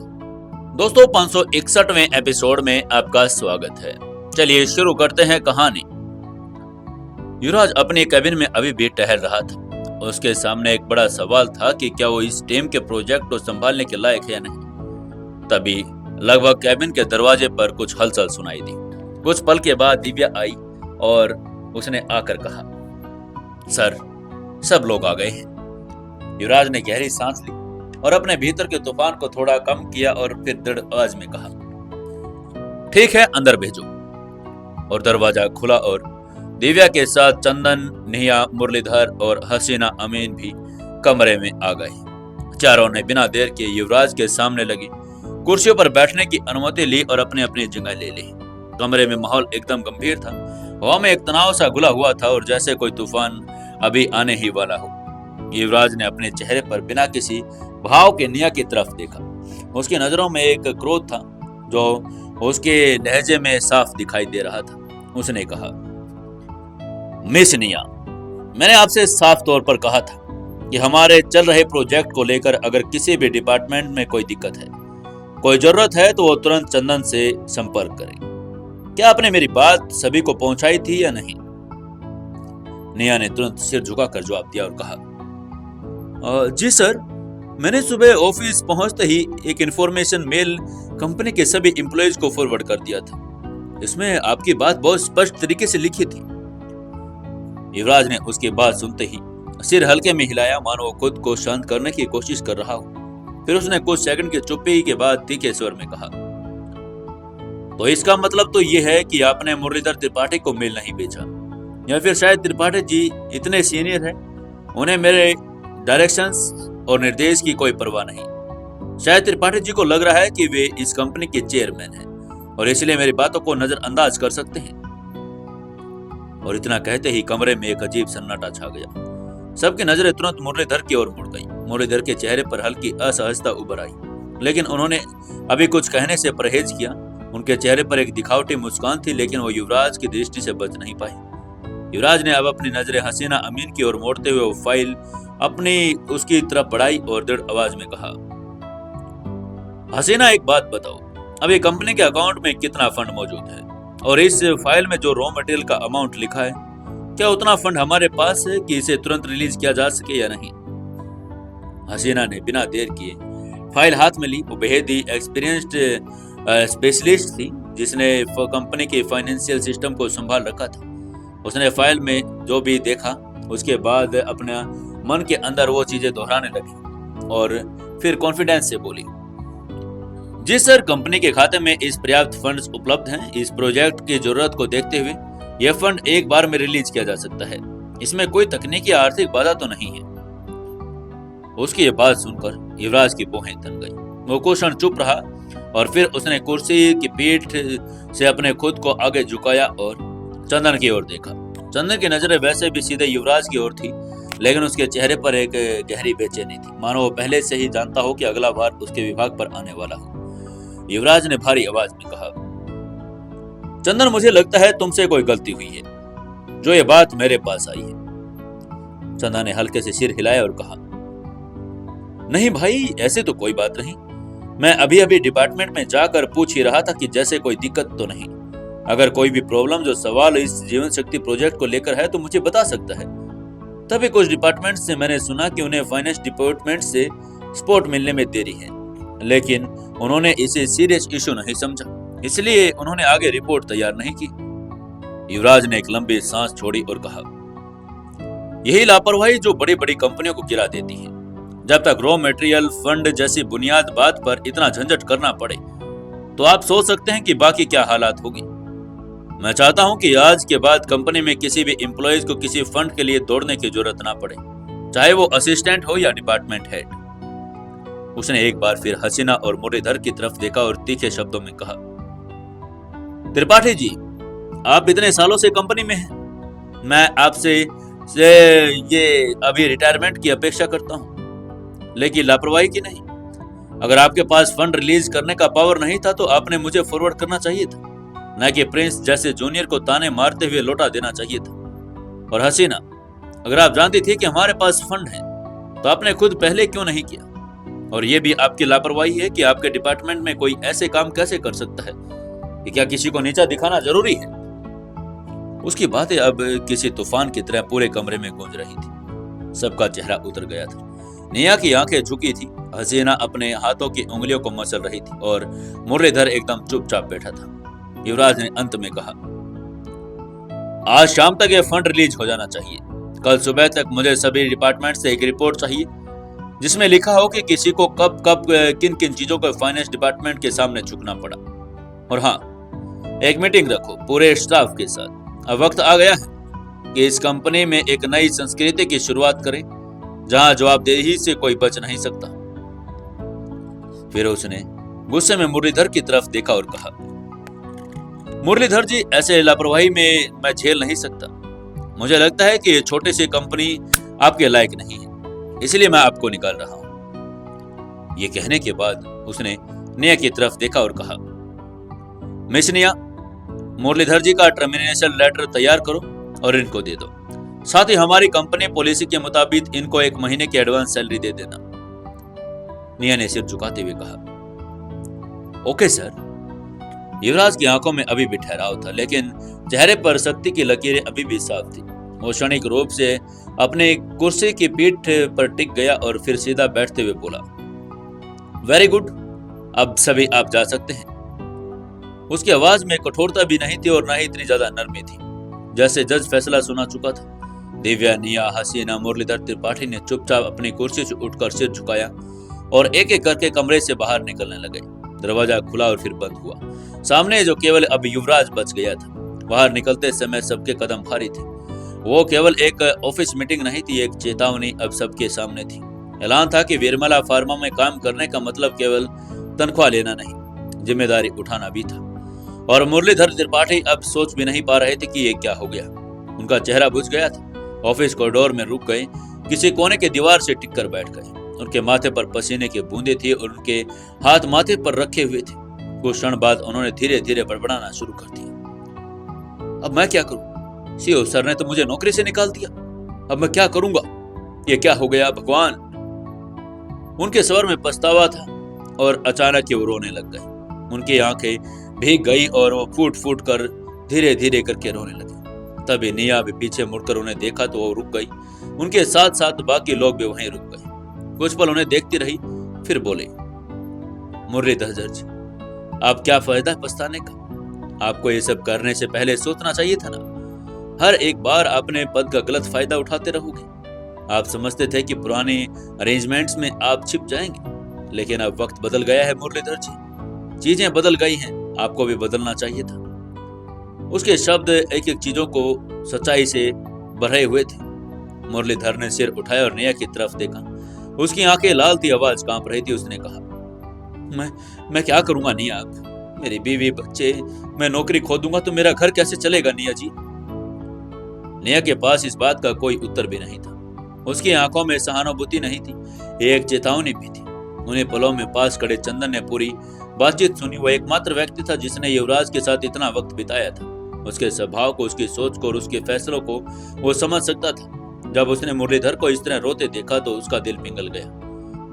दोस्तों, 561वें एपिसोड में आपका स्वागत है। चलिए शुरू करते हैं कहानी। युवराज अपने कैबिन में अभी भी टहल रहा था। उसके सामने एक बड़ा सवाल था कि क्या वो इस टीम के प्रोजेक्ट को संभालने के लायक है या नहीं। तभी लगभग कैबिन के दरवाजे पर कुछ हलचल सुनाई दी। कुछ पल के बाद दिव्या आई और उसने आकर कहा, सर, सब लोग आ गए हैं। युवराज ने गहरी सांस ली और अपने भीतर के तूफान को थोड़ा कम किया और फिर दृढ़ आवाज में कहा, ठीक है, अंदर भेजो। और दरवाजा खुला और दिव्या के साथ चंदन, निया, मुरलीधर और हसीना अमीन भी कमरे में आ गए। चारों ने बिना देर के युवराज के सामने लगी कुर्सियों पर बैठने की अनुमति ली और अपने अपनी जगह ले ली। कमरे में माहौल एकदम गंभीर था। हवा में एक तनाव सा घुला हुआ था और जैसे कोई तूफान अभी आने ही वाला हो। युवराज ने अपने चेहरे पर बिना किसी भाव के निया की तरफ देखा। उसकी नजरों में एक क्रोध था जो उसके लहजे में साफ दिखाई दे रहा था। उसने कहा, मिस निया, मैंने आपसे साफ तौर पर कहा था कि हमारे चल रहे प्रोजेक्ट को लेकर अगर किसी भी डिपार्टमेंट में कोई दिक्कत है, कोई जरूरत है तो वो तुरंत चंदन से संपर्क करें। क्या आपने मेरी बात सभी को पहुंचाई थी या नहीं? निया ने तुरंत सिर झुकाकर जवाब दिया और कहा, जी सर, मैंने सुबह ऑफिस पहुंचते ही एक इंफॉर्मेशन मेल कंपनी के सभी एम्प्लॉयज को फॉरवर्ड कर दिया था। इसमें आपकी बात बहुत स्पष्ट तरीके से लिखी थी। युवराज ने उसकी बात सुनते ही सिर हल्के में हिलाया, मानो वो खुद को शांत करने की कोशिश कर रहा हो। फिर उसने कुछ सेकंड के चुप्पी के बाद तीखे स्वर में कहा, तो इसका मतलब तो ये है कि आपने मुरलीधर त्रिपाठी को मेल नहीं भेजा, या फिर शायद त्रिपाठी जी इतने सीनियर हैं, उन्हें मेरे डायरेक्शंस और निर्देश की कोई परवाह नहीं। शायद त्रिपाठी जी को लग रहा है कि वे इस कंपनी के चेयरमैन हैं और इसलिए मेरी बातों को नजरअंदाज कर सकते हैं। और इतना कहते ही कमरे में एक अजीब सन्नाटा छा गया। सबकी नजरें तुरंत मुरलीधर की ओर मुड़ गई। मुरलीधर के चेहरे पर हल्की असहजता उभर आई, लेकिन उन्होंने अभी कुछ कहने से परहेज किया। उनके चेहरे पर एक दिखावटी मुस्कान थी, लेकिन वो युवराज की दृष्टि से बच नहीं पाई। युवराज ने अब अपनी नजरें हसीना अमीन की ओर मोड़ते हुए वो फाइल अपनी उसकी तरफ बढ़ाई और दृढ़ आवाज में कहा, हसीना एक बात बताओ, अभी कंपनी के अकाउंट में कितना फंड मौजूद है और इस फाइल में जो रॉ मटेरियल का अमाउंट लिखा है, क्या उतना फंड हमारे पास है कि इसे तुरंत रिलीज किया जा सके या नहीं? हसीना ने बिना देर किए फाइल हाथ में ली। वो बेहद ही एक्सपीरियंस्ड स्पेशलिस्ट थी जिसने कंपनी के फाइनेंशियल सिस्टम को संभाल रखा था। उसने फाइल में जो भी देखा उसके बाद अपने मन के अंदर वो चीजें दोहराने लगी और फिर कॉन्फिडेंस से बोली, जी सर, कंपनी के खाते में इस पर्याप्त फंड्स उपलब्ध हैं। इस प्रोजेक्ट की जरूरत को देखते हुए यह फंड एक बार में रिलीज किया जा सकता है। इसमें कोई तकनीकी आर्थिक बाधा तो नहीं है। उसकी ये बात सुनकर युवराज की भौहें तन गई। वो कुछ क्षण चुप रहा और फिर उसने कुर्सी की पीठ से अपने खुद को आगे झुकाया और चंदन की ओर देखा। चंदन की नजरें वैसे भी सीधे युवराज की ओर थी, लेकिन उसके चेहरे पर एक गहरी बेचैनी थी, मानो वो पहले से ही जानता हो कि अगला बार उसके विभाग पर आने वाला हो। युवराज ने भारी आवाज में कहा, चंदन, मुझे लगता है तुमसे कोई गलती हुई है जो ये बात मेरे पास आई है। चंदन ने हल्के से सिर हिलाया और कहा, नहीं भाई, ऐसे तो कोई बात नहीं। मैं अभी अभी डिपार्टमेंट में जाकर पूछ ही रहा था कि जैसे कोई दिक्कत तो नहीं। अगर कोई भी प्रॉब्लम जो सवाल इस जीवन शक्ति प्रोजेक्ट को लेकर है तो मुझे बता सकता है। तभी कुछ डिपार्टमेंट से मैंने सुना कि उन्हें फाइनेंस डिपार्टमेंट से सपोर्ट मिलने में देरी है, लेकिन उन्होंने इसे सीरियस इशू नहीं समझा, इसलिए उन्होंने आगे रिपोर्ट तैयार नहीं की। युवराज ने एक लंबी सांस छोड़ी और कहा, यही लापरवाही जो बड़ी बड़ी कंपनियों को गिरा देती है। जब तक रॉ मटेरियल फंड जैसी बुनियाद बात पर इतना झंझट करना पड़े तो आप सोच सकते हैं कि बाकी क्या हालात होगी। मैं चाहता हूं कि आज के बाद कंपनी में किसी भी एम्प्लॉयज को किसी फंड के लिए दौड़ने की जरूरत ना पड़े, चाहे वो असिस्टेंट हो या डिपार्टमेंट हेड। उसने एक बार फिर हसीना और मुरलीधर की तरफ देखा और तीखे शब्दों में कहा, त्रिपाठी जी, आप इतने सालों से कंपनी में हैं। मैं आपसे ये अभी रिटायरमेंट की अपेक्षा करता हूं, लेकिन लापरवाही की नहीं। अगर आपके पास फंड रिलीज करने का पावर नहीं था तो आपने मुझे फॉरवर्ड करना चाहिए था, न कि प्रिंस जैसे जूनियर को ताने मारते हुए लौटा देना चाहिए था। और हसीना, अगर आप जानती थी कि हमारे पास फंड है तो आपने खुद पहले क्यों नहीं किया? और यह भी आपकी लापरवाही है कि आपके डिपार्टमेंट में कोई ऐसे काम कैसे कर सकता है कि क्या किसी को नीचा दिखाना जरूरी है? उसकी बातें अब किसी तूफान की तरह पूरे कमरे में गूंज रही थी। सबका चेहरा उतर गया था। निया की आंखें झुकी थी, हसीना अपने हाथों की उंगलियों को मसल रही थी और मुरलीधर एकदम चुपचाप बैठा था। युवराज ने अंत में कहा, आज शाम तक ये फंड रिलीज हो जाना चाहिए। कल सुबह तक मुझे सभी डिपार्टमेंट से एक रिपोर्ट चाहिए जिसमें लिखा हो कि किसी को कब कब किन किन चीजों को फाइनेंस डिपार्टमेंट के सामने झुकना पड़ा। और हाँ, एक मीटिंग रखो पूरे स्टाफ के साथ। अब वक्त आ गया है कि इस कंपनी में एक नई संस्कृति की शुरुआत करें जहां जवाबदेही से कोई बच नहीं सकता। फिर उसने गुस्से में मुरलीधर की तरफ देखा और कहा, मुरलीधर जी, ऐसे लापरवाही में मैं झेल नहीं सकता। मुझे लगता है कि ये छोटी सी कंपनी आपके लायक नहीं है, इसलिए मैं आपको निकाल रहा हूं। ये कहने के बाद उसने निया की तरफ देखा और कहा, मिस निया, मुरलीधर जी का टर्मिनेशन लेटर तैयार करो और इनको दे दो। साथ ही हमारी कंपनी पॉलिसी के मुताबिक इनको 1 महीने की एडवांस सैलरी दे देना। निया ने सिर झुकाते हुए कहा, ओके सर। युवराज की आंखों में अभी भी ठहराव था, लेकिन चेहरे पर शक्ति की लकीरें अभी भी साफ थी। वो क्षणिक रूप से अपने कुर्सी की पीठ पर टिक गया और फिर सीधा बैठते हुए बोला, वेरी गुड, अब सभी आप जा सकते हैं। उसकी आवाज में कठोरता भी नहीं थी और न ही इतनी ज्यादा नरमी थी, जैसे जज फैसला सुना चुका था। दिव्या, निया, हसीना, मुरलीधर त्रिपाठी ने चुपचाप अपनी कुर्सी से उठकर सिर झुकाया और एक एक करके कमरे से बाहर निकलने लगे। दरवाजा खुला और फिर बंद हुआ। सामने जो केवल अब युवराज बच गया था। बाहर निकलते समय सबके कदम भारी थे। वो केवल एक ऑफिस मीटिंग नहीं थी, एक चेतावनी अब सबके सामने थी। ऐलान था कि विरमला फार्मा में काम करने का मतलब केवल तनख्वाह लेना नहीं, जिम्मेदारी उठाना भी था। और मुरलीधर त्रिपाठी अब सोच भी नहीं पा रहे थे कि ये क्या हो गया। उनका चेहरा बुझ गया था। ऑफिस कॉरिडोर में रुक गए, किसी कोने के दीवार से टिक कर बैठ गए। उनके माथे पर पसीने की बूंदें थी और उनके हाथ माथे पर रखे हुए थे। कुछ क्षण बाद उन्होंने धीरे धीरे बड़बड़ाना शुरू कर दिया। अब मैं क्या करूं? सीईओ सर ने तो मुझे नौकरी से निकाल दिया। अब मैं क्या करूंगा? ये क्या हो गया भगवान? उनके स्वर में पछतावा था और अचानक ही वो रोने लग गए। उनकी आंखें भीग गई और वो फूट फूट कर धीरे धीरे करके रोने लगे। तभी निया भी पीछे मुड़कर उन्हें देखा तो वो रुक गई। उनके साथ साथ बाकी लोग भी वहीं रुक गए। कुछ पल उन्हें देखती रही, फिर बोले, मुरलीधर जी, आप क्या फायदा पछताने का? आपको ये सब करने से पहले सोचना चाहिए था ना। हर एक बार अपने पद का गलत फायदा उठाते रहोगे। आप समझते थे कि पुराने अरेंजमेंट्स में आप छिप जाएंगे, लेकिन अब वक्त बदल गया है मुरलीधर जी। चीजें बदल गई हैं, आपको भी बदलना चाहिए था। उसके शब्द एक एक चीजों को सच्चाई से भरे हुए थे। मुरलीधर ने सिर उठाया और नेहा की तरफ देखा। उसकी आंखें लाल थी, आवाज कांप रही थी। उसने कहा, मैं क्या करूंगा निया? अब मेरी बीवी, बच्चे, मैं नौकरी खो दूंगा तो मेरा घर कैसे चलेगा निया जी? निया के पास इस बात का कोई उत्तर भी नहीं था। उसकी आंखों में सहानुभूति नहीं थी, एक चेतावनी भी थी। उन्हें पलों में पास खड़े चंदन ने पूरी बातचीत सुनी। वो एकमात्र व्यक्ति था जिसने युवराज के साथ इतना वक्त बिताया था। उसके स्वभाव को, उसकी सोच को और उसके फैसलों को वो समझ सकता था। जब उसने मुरलीधर को इस तरह रोते देखा तो उसका दिल पिघल गया।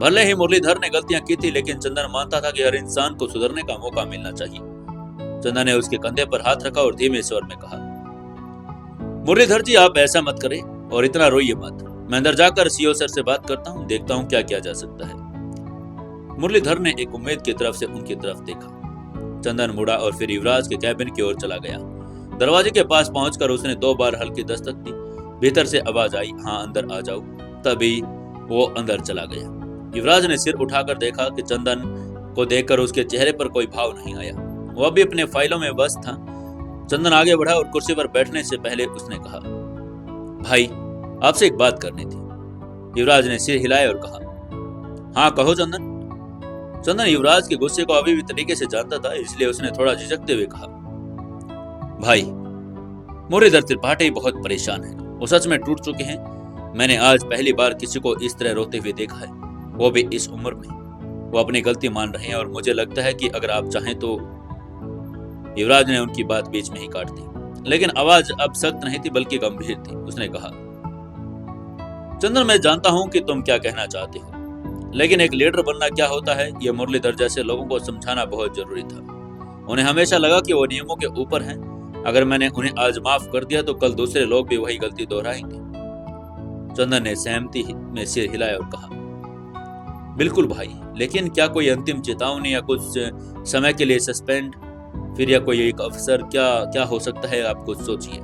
भले ही मुरलीधर ने गलतियां की थी, लेकिन चंदन मानता था कि हर इंसान को सुधरने का मौका मिलना चाहिए। चंदन ने उसके कंधे पर हाथ रखा और धीमे स्वर में कहा, मुरलीधर जी, आप ऐसा मत करें और इतना रोइए मत। मैं अंदर जाकर सीईओ सर से बात करता हूँ, देखता हूँ क्या किया जा सकता है। मुरलीधर ने एक उम्मीद की तरफ से उनकी तरफ देखा। चंदन मुड़ा और फिर युवराज के कैबिन की ओर चला गया। दरवाजे के पास पहुंचकर उसने 2 बार हल्की दस्तक दी। भीतर से आवाज आई, हाँ अंदर आ जाओ। तभी वो अंदर चला गया। युवराज ने सिर उठाकर देखा कि चंदन को देखकर उसके चेहरे पर कोई भाव नहीं आया। वो अभी अपने फाइलों में व्यस्त था। चंदन आगे बढ़ा और कुर्सी पर बैठने से पहले उसने कहा, भाई, आपसे एक बात करनी थी। युवराज ने सिर हिलाया और कहा, हाँ कहो चंदन। चंदन युवराज के गुस्से को अभी भी तरीके से जानता था, इसलिए उसने थोड़ा झिझकते हुए कहा, भाई, मुरलीधर त्रिपाठी बहुत परेशान है। वो सच में टूट चुके हैं। मैंने आज पहली बार किसी को इस तरह रोते हुए देखा है, वो भी इस उम्र में। वो अपनी गलती मान रहे हैं और मुझे लगता है कि अगर आप चाहें तो। युवराज ने उनकी बात बीच में ही काट दी, लेकिन आवाज अब सख्त नहीं थी बल्कि गंभीर थी। उसने कहा, चंदन, मैं जानता हूं कि तुम क्या कहना चाहते हो, लेकिन एक लीडर बनना क्या होता है यह मुरलीधर जैसे लोगों को समझाना बहुत जरूरी था। उन्हें हमेशा लगा कि वो नियमों के ऊपर हैं। अगर मैंने उन्हें आज माफ कर दिया तो कल दूसरे लोग भी वही गलती दोहराएंगे। चंदन ने सहमति में सिर हिलाया और कहा, बिल्कुल भाई, लेकिन क्या कोई अंतिम चेतावनी या कुछ समय के लिए सस्पेंड, फिर या कोई एक अफसर, क्या हो सकता है? आप कुछ सोचिए।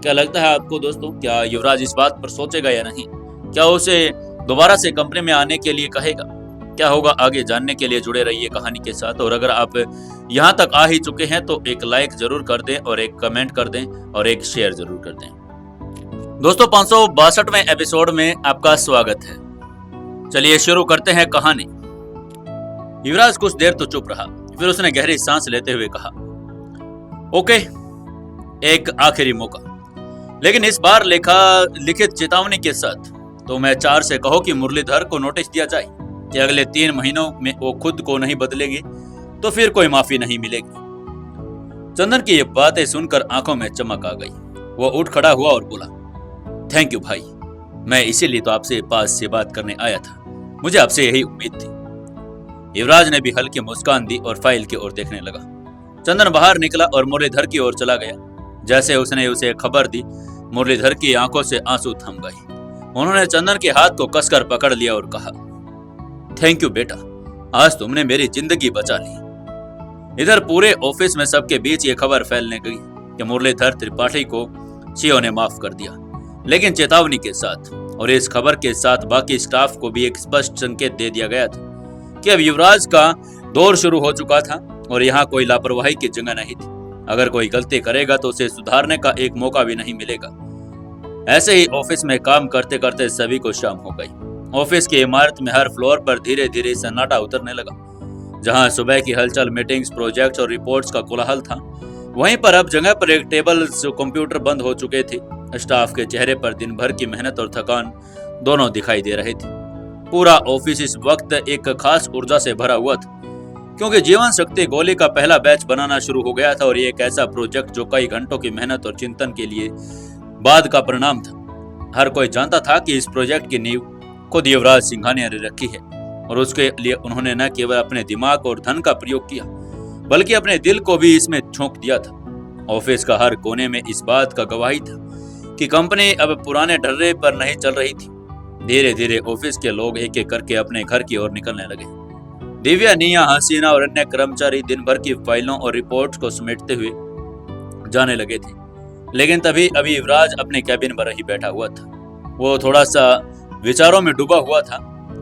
क्या लगता है आपको दोस्तों, क्या युवराज इस बात पर सोचेगा या नहीं? क्या उसे दोबारा से कंपनी में आने के लिए कहेगा? क्या होगा आगे जानने के लिए जुड़े रहिए कहानी के साथ। और अगर आप यहाँ तक आ ही चुके हैं तो एक लाइक जरूर कर दें और एक कमेंट कर दें और एक शेयर जरूर कर दें। दोस्तों, 562वें एपिसोड में आपका स्वागत है। चलिए शुरू करते हैं कहानी। युवराज कुछ देर तो चुप रहा, फिर उसने गहरी सांस लेते हुए कहा, ओके, एक आखिरी मौका, लेकिन इस बार लिखित चेतावनी के साथ। तो मैं 4 से कहो कि मुरलीधर को नोटिस दिया जाए कि अगले 3 महीनों में वो खुद को नहीं बदलेगी तो फिर कोई माफी नहीं मिलेगी। चंदन की ये बातें सुनकर आंखों में चमक आ गई। वो उठ खड़ा हुआ और बोला, थैंक यू भाई, मैं इसीलिए तो आपसे पास से बात करने आया था। मुझे आपसे यही उम्मीद थी। युवराज ने भी हल्की मुस्कान दी और फाइल की ओर देखने लगा। चंदन बाहर निकला और मुरलीधर की ओर चला गया। जैसे उसने उसे खबर दी, मुरलीधर की आंखों से आंसू थम गए। उन्होंने चंदन के हाथ को कसकर पकड़ लिया और कहा, थैंक यू बेटा, आज तुमने मेरी जिंदगी बचा ली। इधर पूरे ऑफिस में सबके बीच ये खबर फैलने गई कि मुरलीधर त्रिपाठी को सीईओ ने माफ कर दिया, लेकिन चेतावनी के साथ। और इस खबर के साथ बाकी स्टाफ को भी एक स्पष्ट संकेत दे दिया गया था कि अब युवराज का दौर शुरू हो चुका था और यहाँ कोई लापरवाही की जगह नहीं थी। अगर कोई गलती करेगा तो उसे सुधारने का एक मौका भी नहीं मिलेगा। ऐसे ही ऑफिस में काम करते करते सभी को शाम हो गई। ऑफिस की इमारत में हर फ्लोर पर धीरे धीरे सन्नाटा उतरने लगा। जहां सुबह की हलचल, मीटिंग्स, प्रोजेक्ट्स और रिपोर्ट्स का कोलाहल था, वहीं पर अब जगह पर एक टेबल से कंप्यूटर बंद हो चुके थे। स्टाफ के चेहरे पर दिन भर की मेहनत और थकान दोनों दिखाई दे रहे थे। पूरा ऑफिस इस वक्त एक खास ऊर्जा से भरा हुआ था। क्योंकि जीवन शक्ति गोली का पहला बैच बनाना शुरू हो गया था और ये एक ऐसा प्रोजेक्ट जो कई घंटों की मेहनत और चिंतन के लिए बाद का परिणाम था। हर कोई जानता था कि इस प्रोजेक्ट की नींव खुद युवराज सिंघानिया ने रखी है और उसके लिए उन्होंने न केवल अपने दिमाग और धन का प्रयोग किया बल्कि अपने दिल को भी इसमें झोंक दिया था। ऑफिस का हर कोने में इस बात का गवाही था कि कंपनी अब पुराने ढर्रे पर नहीं चल रही थी। धीरे धीरे ऑफिस के लोग एक एक करके अपने घर की ओर निकलने लगे। दिव्या, निया, हसीना और अन्य कर्मचारी दिन भर की फाइलों और रिपोर्ट्स को समेटते हुए जाने लगे थे, लेकिन तभी अभी युवराज अपने कैबिन पर ही बैठा हुआ था। वो थोड़ा सा विचारों में डूबा हुआ था।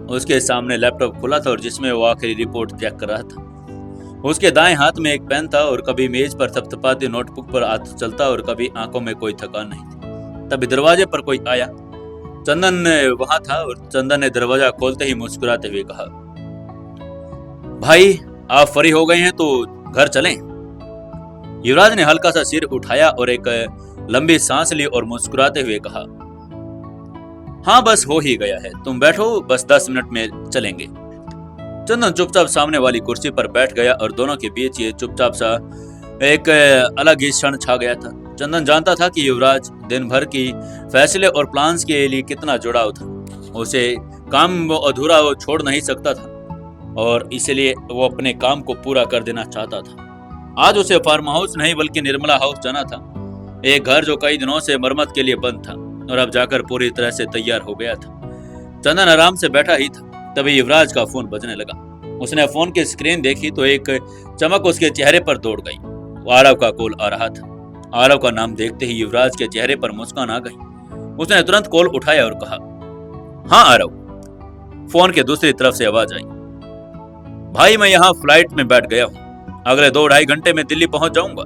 उसके सामने लैपटॉप खुला था और जिसमें वो आखिरी रिपोर्ट चेक कर रहा था। उसके दाएं हाथ में एक पेन था और कभी मेज पर थपथपाती नोटबुक पर हाथ चलता और कभी आंखों में कोई थकान नहीं थी। तभी दरवाजे पर कोई आया। चंदन वहां था और चंदन ने दरवाजा खोलते ही मुस्कुराते हुए कहा, भाई आप फ्री हो गए हैं तो घर चलें। युवराज ने हल्का सा सिर उठाया और एक लंबी सांस ली और मुस्कुराते हुए कहा, हाँ बस हो ही गया है, तुम बैठो, बस 10 मिनट में चलेंगे। चंदन चुपचाप सामने वाली कुर्सी पर बैठ गया और दोनों के बीच ये चुपचाप सा एक अलग ही क्षण छा गया था। चंदन जानता था कि युवराज दिन भर की फैसले और प्लान्स के लिए कितना जुड़ाव था। उसे काम वो अधूरा वो छोड़ नहीं सकता था और इसलिए वो अपने काम को पूरा कर देना चाहता था। आज उसे फार्म हाउस नहीं बल्कि निर्मला हाउस जाना था, एक घर जो कई दिनों से मरम्मत के लिए बंद था और अब जाकर पूरी तरह से तैयार हो गया था। चंदन आराम से बैठा ही था, तभी युवराज का फोन बजने लगा। उसने फोन की स्क्रीन देखी तो एक चमक उसके चेहरे पर दौड़ गई। आरव का कॉल आ रहा था। आरव का नाम देखते ही युवराज के चेहरे पर मुस्कान आ गई। उसने तुरंत कॉल उठाया और कहा, हाँ आरव। फोन के दूसरी तरफ से आवाज आई, भाई मैं यहाँ फ्लाइट में बैठ गया हूँ, अगले 2-2.5 घंटे में दिल्ली पहुंच जाऊंगा।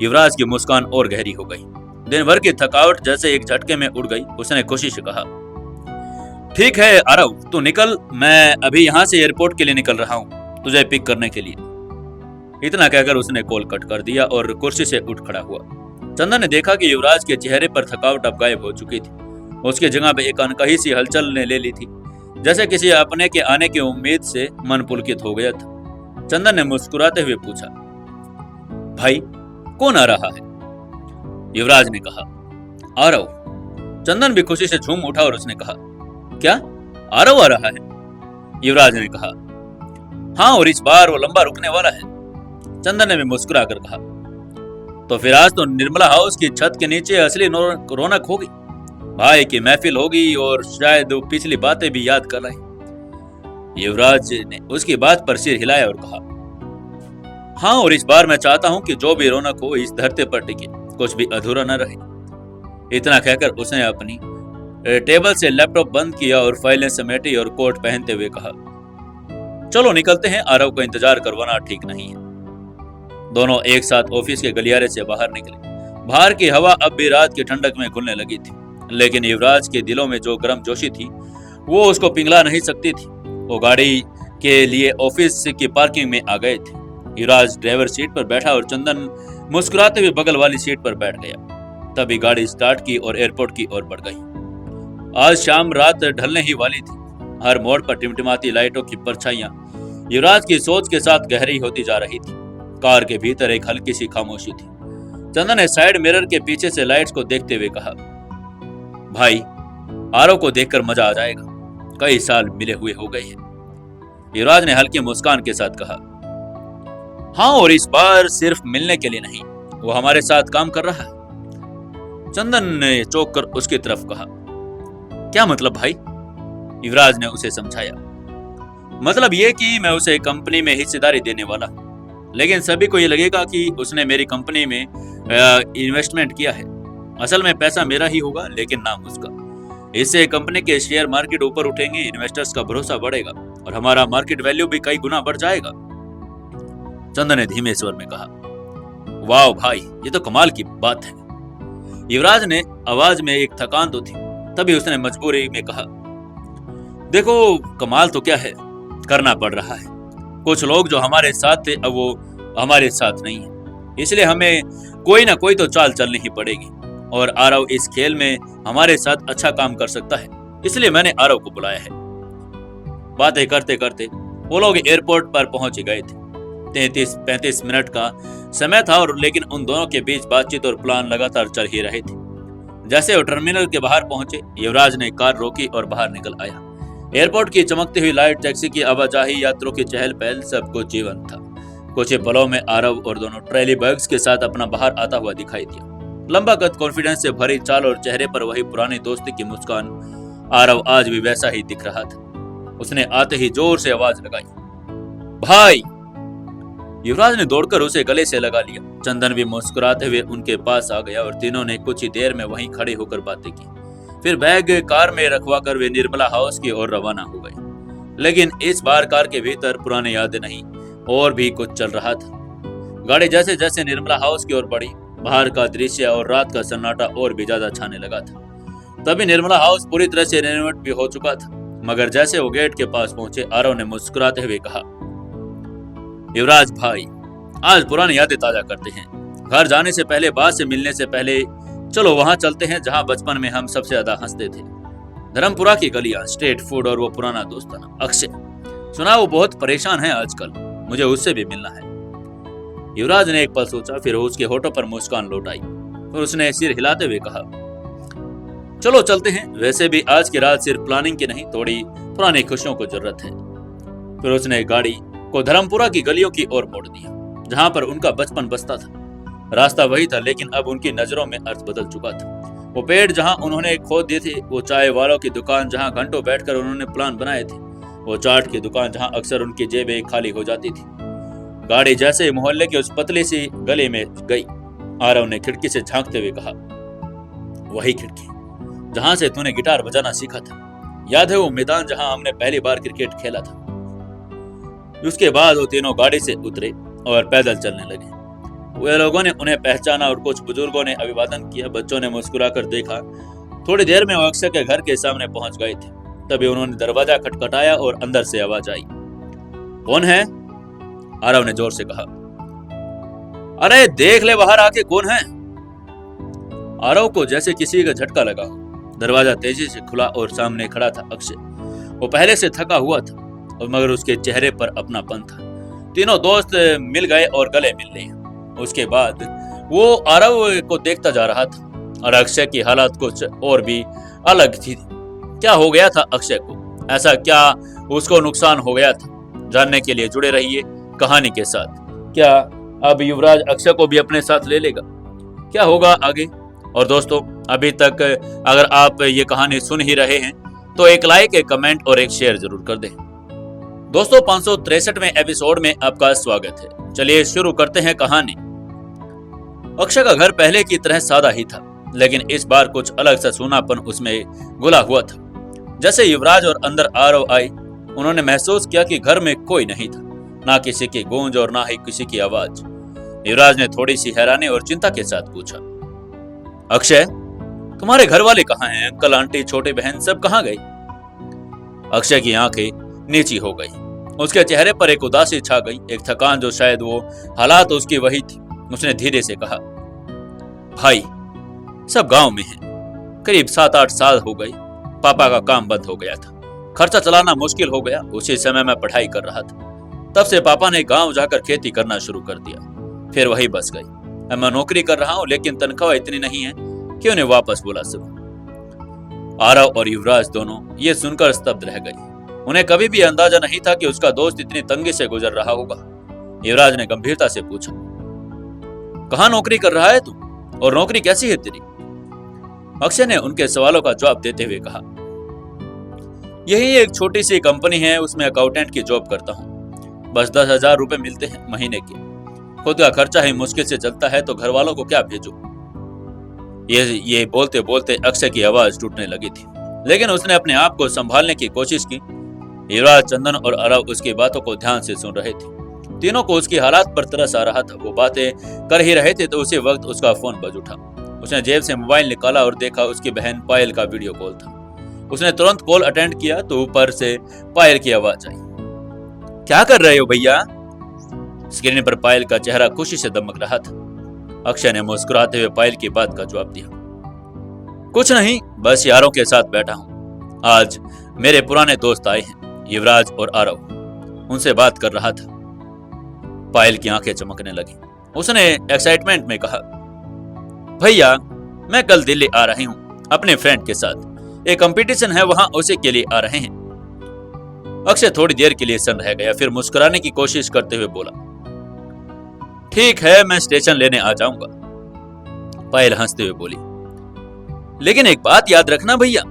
युवराज की मुस्कान और गहरी हो गई। दिन भर की थकावट जैसे एक झटके में उड़ गई। उसने खुशी से कहा, ठीक है आरव, तू निकल, मैं अभी यहाँ से एयरपोर्ट के लिए निकल रहा हूँ तुझे पिक करने के लिए। इतना कहकर उसने कॉल कट कर दिया और कुर्सी से उठ खड़ा हुआ। चंदन ने देखा कि युवराज के चेहरे पर थकावट अब गायब हो चुकी थी। उसकी जगह पे एक अनकही सी हलचल ने ले ली थी, जैसे किसी अपने के आने की उम्मीद से मन पुलकित हो गया था। चंदन ने मुस्कुराते हुए पूछा, भाई कौन आ रहा है? युवराज ने कहा, आरव। चंदन भी खुशी से झूम उठा और उसने कहा, क्या आरव आ रहा है? युवराज ने कहा, हाँ, और इस बार वो लंबा रुकने वाला है। चंदन ने भी मुस्कुरा कर कहा, तो फिर आज तो निर्मला हाउस की छत के नीचे असली रौनक होगी, भाई की महफिल होगी और शायद वो पिछली बातें भी याद कर रहे। युवराज ने उसकी बात पर सिर हिलाया और कहा, हाँ, और इस बार मैं चाहता हूं कि जो भी रौनक हो इस धरती पर टिके, कुछ भी अधूरा न रहे। इतना कहकर उसने अपनी टेबल से लैपटॉप बंद किया और फाइलें समेटी और कोट पहनते हुए कहा, चलो निकलते हैं, आरव को इंतजार करवाना ठीक नहीं है। दोनों एक साथ ऑफिस के गलियारे से बाहर निकले। बाहर की हवा अब भी रात की ठंडक में घुलने लगी थी, लेकिन युवराज के दिलों में जो गर्म जोशी थी वो उसको पिघला नहीं सकती थी। वो गाड़ी के लिए ऑफिस की पार्किंग में आ गए थे। युवराज ड्राइवर सीट पर बैठा और चंदन मुस्कुराते हुए बगल वाली सीट पर बैठ गया। तभी गाड़ी स्टार्ट की और एयरपोर्ट की ओर बढ़ गई। आज शाम रात ढलने ही वाली थी। हर मोड़ पर टिमटिमाती लाइटों की परछाइयां युवराज की सोच के साथ गहरी होती जा रही थी। कार के भीतर एक हल्की सी खामोशी थी। चंदन ने साइड मिरर के पीछे से लाइट्स को देखते हुए कहा, भाई आरव को देखकर मजा आ जाएगा, कई साल मिले हुए हो गए हैं। युवराज ने हल्की मुस्कान के साथ कहा, हाँ, और इस बार सिर्फ मिलने के लिए नहीं, वो हमारे साथ काम कर रहा है। चंदन ने चौंक कर उसकी तरफ कहा, क्या मतलब भाई? युवराज ने उसे समझाया, मतलब ये कि मैं उसे कंपनी में हिस्सेदारी देने वाला हूं, लेकिन सभी को ये लगेगा कि उसने मेरी कंपनी में इन्वेस्टमेंट किया है। असल में पैसा मेरा ही होगा, लेकिन नाम उसका। इससे कंपनी के शेयर मार्केट ऊपर उठेंगे, इन्वेस्टर्स का भरोसा बढ़ेगा और हमारा मार्केट वैल्यू भी कई गुना बढ़ जाएगा। चंदन ने धीमे स्वर में कहा, वाह भाई, ये तो कमाल की बात है। युवराज ने आवाज में एक थकान तो थी, तभी उसने मजबूरी में कहा, देखो कमाल तो क्या है, करना पड़ रहा है। कुछ लोग जो हमारे साथ थे अब वो हमारे साथ नहीं है, इसलिए हमें कोई ना कोई तो चाल चलनी ही पड़ेगी और आरव इस खेल में हमारे साथ अच्छा काम कर सकता है, इसलिए मैंने आरव को बुलाया है। बातें करते करते वो लोग एयरपोर्ट पर पहुंच गए थे। 33-35 मिनट का समय था और लेकिन उन दोनों के बीच बातचीत और प्लान लगातार चल ही रहे थे। जैसे वो टर्मिनल के बाहर पहुंचे, युवराज ने कार रोकी और बाहर निकल आया। एयरपोर्ट की चमकती हुई लाइट, टैक्सी की आवाजाही, यात्रियों की चहल पहल, सब कुछ जीवंत था। कुछ ही पलों में आरव और दोनों ट्रॉली बैग्स के साथ अपना बाहर आता हुआ दिखाई दिया। लंबा कद, कॉन्फिडेंस से भरी चाल और चेहरे पर वही पुरानी दोस्ती की मुस्कान। आरव आज भी वैसा ही दिख रहा था। उसने आते ही जोर से आवाज लगाई, भाई। युवराज ने दौड़कर उसे गले से लगा लिया। चंदन भी मुस्कुराते हुए उनके पास आ गया और तीनों ने कुछ ही देर में वहीं खड़े होकर बातें की। फिर बैग कार में रखवाकर वे निर्मला हाउस की ओर रवाना हो गए। लेकिन इस बार कार के भीतर पुरानी यादें नहीं, और भी कुछ चल रहा था। गाड़ी जैसे जैसे निर्मला हाउस की ओर बढ़ी, बाहर का दृश्य और रात का सन्नाटा और भी ज्यादा छाने लगा था। तभी निर्मला हाउस पूरी तरह से रेनोवेट भी हो चुका था। मगर जैसे वो गेट के पास पहुंचे, आरव ने मुस्कुराते हुए कहा, युवराज भाई, आज पुरानी यादें ताजा करते हैं। घर जाने से पहले, बात से मिलने से पहले, चलो वहां चलते हैं जहां बचपन में हम सबसे ज्यादा हंसते थे। धर्मपुरा की गलियां, स्ट्रीट फूड और वो पुराना दोस्ताना। अक्षय, सुना वो बहुत परेशान है आजकल, मुझे उससे भी मिलना है। युवराज ने एक पल सोचा, फिर उसके होठों पर मुस्कान लौट आई और उसने सिर हिलाते हुए कहा, चलो चलते हैं। वैसे भी आज की रात सिर्फ प्लानिंग की नहीं, थोड़ी पुरानी खुशियों को जरूरत है। फिर उसने गाड़ी को धर्मपुरा की गलियों की ओर मोड़ दिया, जहां पर उनका बचपन बसता था। रास्ता वही था, लेकिन अब उनकी नजरों में अर्थ बदल चुका था। वो पेड़ जहां उन्होंने खोद दिए थे, वो चाय वालों की दुकान जहां घंटों बैठकर उन्होंने प्लान बनाए थे, वो चाट की दुकान जहां अक्सर उनकी जेबें खाली हो जाती थी। गाड़ी जैसे मोहल्ले की उस पतली सी गली में गई, आरव ने खिड़की से झांकते हुए कहा, वही खिड़की जहां से तूने गिटार बजाना सीखा था। याद है वो मैदान जहां हमने पहली बार क्रिकेट खेला था। उसके बाद वो तीनों गाड़ी से उतरे और पैदल चलने लगे। वे लोगों ने उन्हें पहचाना और कुछ बुजुर्गों ने अभिवादन किया। बच्चों ने मुस्कुराकर देखा। थोड़ी देर में वो अक्षय के घर के सामने पहुंच गए थे। तभी उन्होंने दरवाजा खटखटाया और अंदर से आवाज आई, कौन है? आरव ने जोर से कहा, अरे देख ले बाहर आके कौन है। आरव को जैसे किसी का झटका लगा हो। दरवाजा तेजी से खुला और सामने खड़ा था अक्षय। वो पहले से थका हुआ था और मगर उसके चेहरे पर अपनापन था। तीनों दोस्त मिल गए और गले मिल लिए। उसके बाद वो आरव को देखता जा रहा था और अक्षय की हालत कुछ और भी अलग थी। क्या हो गया था अक्षय को? ऐसा क्या उसको नुकसान हो गया था? जानने के लिए जुड़े रहिए कहानी के साथ। क्या अब युवराज अक्षय को भी अपने साथ ले लेगा? क्या होगा आगे? और दोस्तों, अभी तक अगर आप ये कहानी सुन ही रहे हैं तो एक लाइक, एक कमेंट और एक शेयर जरूर कर दें। दोस्तों, 563वें एपिसोड में आपका स्वागत है। चलिए शुरू करते हैं कहानी। अक्षय का घर पहले की तरह सादा ही था, लेकिन इस बार कुछ अलग सा सूनापन उसमें घुला हुआ था। जैसे युवराज और अंदर आरव आई, उन्होंने महसूस किया कि घर में कोई नहीं था, ना किसी की गूंज और ना ही किसी की आवाज। युवराज ने थोड़ी सी हैरानी और चिंता के साथ पूछा, अक्षय, तुम्हारे घर वाले कहाँ हैं? अंकल, आंटी, छोटे बहन सब कहाँ गए? अक्षय की आंखें नीची हो गई। उसके चेहरे पर एक उदासी छा गई, एक थकान जो शायद वो हालात उसकी वही थी। उसने धीरे से कहा, भाई, सब गांव में हैं। करीब 7-8 साल हो गए। पापा का काम बंद हो गया था, खर्चा चलाना मुश्किल हो गया। उसी समय मैं पढ़ाई कर रहा था। तब से पापा ने गांव जाकर खेती करना शुरू कर दिया। फिर वही बस गई। अब मैं नौकरी कर रहा हूं, लेकिन तनख्वाह इतनी नहीं है कि उन्हें वापस बुला सकूं। आरव और युवराज दोनों ये सुनकर स्तब्ध रह गए। उन्हें कभी भी अंदाजा नहीं था कि उसका दोस्त इतनी तंगी से गुजर रहा होगा। युवराज ने गंभीरता से पूछा, कहाँ नौकरी कर रहा है तू, और नौकरी कैसी है तेरी? अक्षय ने उनके सवालों का जवाब देते हुए कहा, यही एक छोटी सी कंपनी है, उसमें अकाउंटेंट की जॉब करता हूँ। बस 10,000 रुपए मिलते हैं महीने के। खुद का खर्चा ही मुश्किल से चलता है, तो घर वालों को क्या भेजूं? ये बोलते बोलते अक्षय की आवाज टूटने लगी थी, लेकिन उसने अपने आप को संभालने की कोशिश की। युवराज, चंदन और आरव उसकी बातों को ध्यान से सुन रहे थे। तीनों को उसकी हालात पर तरस आ रहा था। वो बातें कर ही रहे थे तो उसी वक्त उसका फोन बज उठा। उसने जेब से मोबाइल निकाला और देखा उसकी बहन पायल का वीडियो कॉल था। उसने तुरंत कॉल अटेंड किया तो ऊपर से पायल की आवाज आई, क्या कर रहे हो भैया? स्क्रीन पर पायल का चेहरा खुशी से दमक रहा था। अक्षय ने मुस्कुराते हुए पायल की बात का जवाब दिया, कुछ नहीं, बस यारों के साथ बैठा हूँ। आज मेरे पुराने दोस्त आए हैं, युवराज और आरव। उनसे बात कर रहा था। पायल की आंखें चमकने लगी। उसने एक्साइटमेंट में कहा, भैया मैं कल दिल्ली आ रही हूँ अपने फ्रेंड के साथ, एक कंपटीशन है वहां, उसी के लिए आ रहे हैं। अक्षय थोड़ी देर के लिए सन्न रह गया, फिर मुस्कुराने की कोशिश करते हुए बोला, ठीक है मैं स्टेशन लेने आ जाऊंगा। पायल हंसते हुए बोली, लेकिन एक बात याद रखना भैया,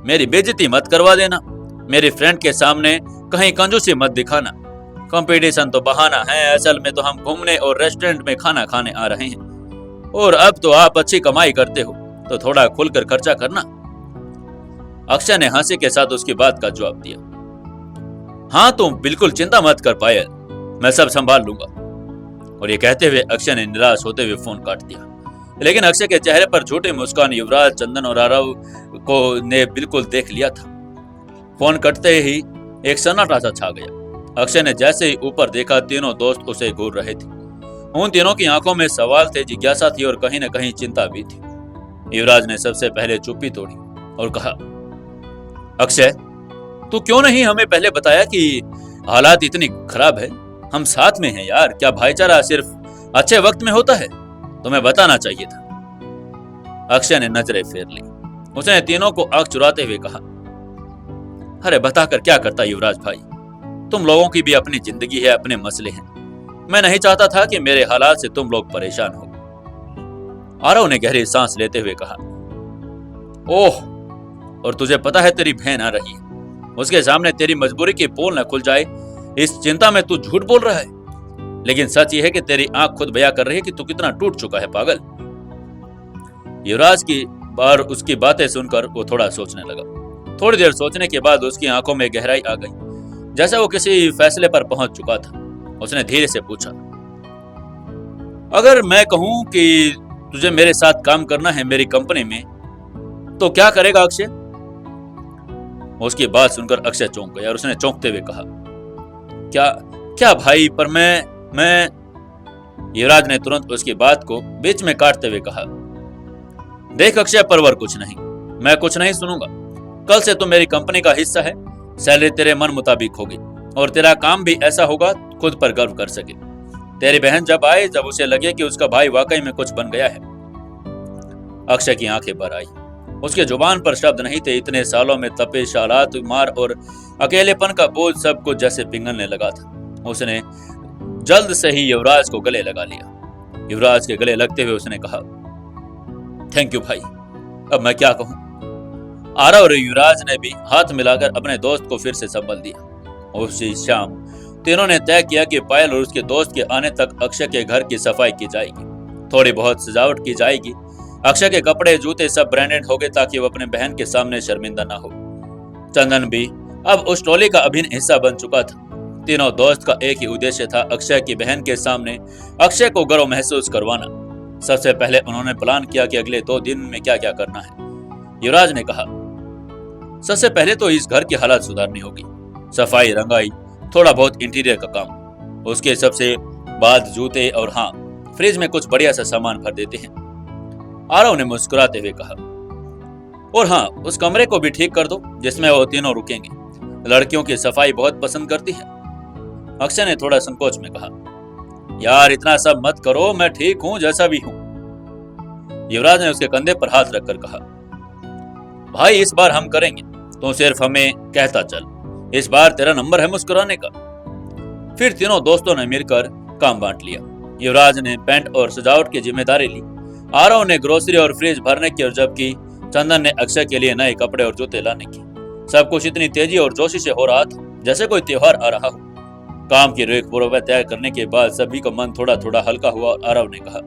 मेरी बेइज्जती मत करवा देना, मेरी फ्रेंड के सामने कहीं कंजूसी मत दिखाना। कंपटीशन तो बहाना है, असल में तो हम घूमने और रेस्टोरेंट में खाना खाने आ रहे हैं। और अब तो आप अच्छी कमाई करते हो तो थोड़ा खुलकर खर्चा करना। अक्षय ने हंसी के साथ उसकी बात का जवाब दिया, हाँ तुम बिल्कुल चिंता मत कर पायल, मैं सब संभाल लूंगा। और ये कहते हुए अक्षय ने निराश होते हुए फोन काट दिया। लेकिन अक्षय के चेहरे पर झूठी मुस्कान युवराज, चंदन और आरव को ने बिल्कुल देख लिया था। फोन कटते ही एक सन्नाटा सा छा गया। अक्षय ने जैसे ही ऊपर देखा, तीनों दोस्त उसे घूर रहे थे। उन तीनों की आंखों में सवाल थे, जिज्ञासा थी और कहीं न कहीं चिंता भी थी। युवराज ने सबसे पहले चुप्पी तोड़ी और कहा, अक्षय तू क्यों नहीं हमें पहले बताया कि हालात इतनी खराब है? हम साथ में हैं यार, क्या भाईचारा सिर्फ अच्छे वक्त में होता है? तुम्हें बताना चाहिए था। अक्षय ने नजरें फेर ली। उसने तीनों को आंख चुराते हुए कहा, अरे बताकर क्या करता युवराज भाई, तुम लोगों की भी अपनी जिंदगी है, अपने मसले हैं। मैं नहीं चाहता था कि मेरे हालात से तुम लोग परेशान हो। आरव ने गहरी सांस लेते हुए कहा, ओह, और तुझे पता है तेरी बहन आ रही है, उसके सामने तेरी मजबूरी की पोल न खुल जाए, इस चिंता में तू झूठ बोल रहा है। लेकिन सच यह है कि तेरी आंख खुद बयां कर रही है कि तू कितना टूट चुका है पागल। युवराज की बार उसकी बातें सुनकर वो थोड़ा सोचने लगा। थोड़ी देर सोचने के बाद उसकी आंखों में गहराई आ गई, जैसे वो किसी फैसले पर पहुंच चुका था। उसने धीरे से पूछा, अगर मैं कहूं कि तुझे मेरे साथ काम करना है मेरी कंपनी में, तो क्या करेगा अक्षय? उसकी बात सुनकर अक्षय चौंक गया और उसने चौंकते हुए कहा, क्या क्या भाई, पर मैं युवराज ने तुरंत उसकी बात को बीच में काटते हुए कहा, देख अक्षय, परवर कुछ नहीं, मैं कुछ नहीं सुनूंगा। कल से तू मेरी कंपनी का हिस्सा है, सैलरी तेरे मन मुताबिक होगी और तेरा काम भी ऐसा होगा खुद पर गर्व कर सके। तेरी बहन जब आए, जब उसे लगे कि उसका भाई वाकई में कुछ बन गया है। अक्षय की आंखें भर आई। उसके जुबान पर शब्द नहीं थे। इतने सालों में तपिश, हालात, मार और अकेलेपन का बोझ सब कुछ जैसे पिघलने लगा था। उसने जल्द से ही युवराज को गले लगा लिया। युवराज के गले लगते हुए उसने कहा, थैंक यू भाई, अब मैं क्या कहूं। आरव और युवराज ने भी हाथ मिलाकर अपने दोस्त को फिर से संबल दिया। उसी शाम तीनों ने तय किया कि पायल और उसके दोस्त के आने तक अक्षय के घर की सफाई की जाएगी, थोड़ी बहुत सजावट की जाएगी। अक्षय के कपड़े, जूते सब ब्रांडेड हो गए ताकि वो अपने बहन के सामने शर्मिंदा ना हो। चंदन भी अब उस टोली का अभिन्न हिस्सा बन चुका था। तीनों दोस्त का एक ही उद्देश्य था, अक्षय की बहन के सामने अक्षय को गर्व महसूस करवाना। सबसे पहले उन्होंने प्लान किया कि अगले 2 दिन में क्या क्या करना है। युवराज ने कहा, सबसे पहले तो इस घर की हालत सुधारनी होगी, सफाई, रंगाई, थोड़ा बहुत इंटीरियर का काम। उसके सबसे बाद जूते और हाँ, फ्रिज में कुछ बढ़िया सा सामान भर देते हैं। आरव ने मुस्कुराते हुए कहा, और हाँ, उस कमरे को भी ठीक कर दो जिसमें वो तीनों रुकेंगे, लड़कियों की सफाई बहुत पसंद करती है। अक्षय ने थोड़ा संकोच में कहा, यार इतना सब मत करो, मैं ठीक हूं जैसा भी हूं। युवराज ने उसके कंधे पर हाथ रखकर कहा, भाई इस बार हम करेंगे, तो सिर्फ हमें कहता चल, इस बार तेरा नंबर है मुस्कुराने का। फिर तीनों दोस्तों ने मिलकर काम बांट लिया। युवराज ने पेंट और सजावट की जिम्मेदारी ली, आरव ने ग्रोसरी और फ्रिज भरने की, और जबकि चंदन ने अक्षय के लिए नए कपड़े और जूते लाने की। सब कुछ इतनी तेजी और जोशी से हो रहा था जैसे कोई त्योहार आ रहा हो। काम की रेख पूर्व तय करने के बाद सभी का मन थोड़ा थोड़ा हल्का हुआ और आरव ने कहा,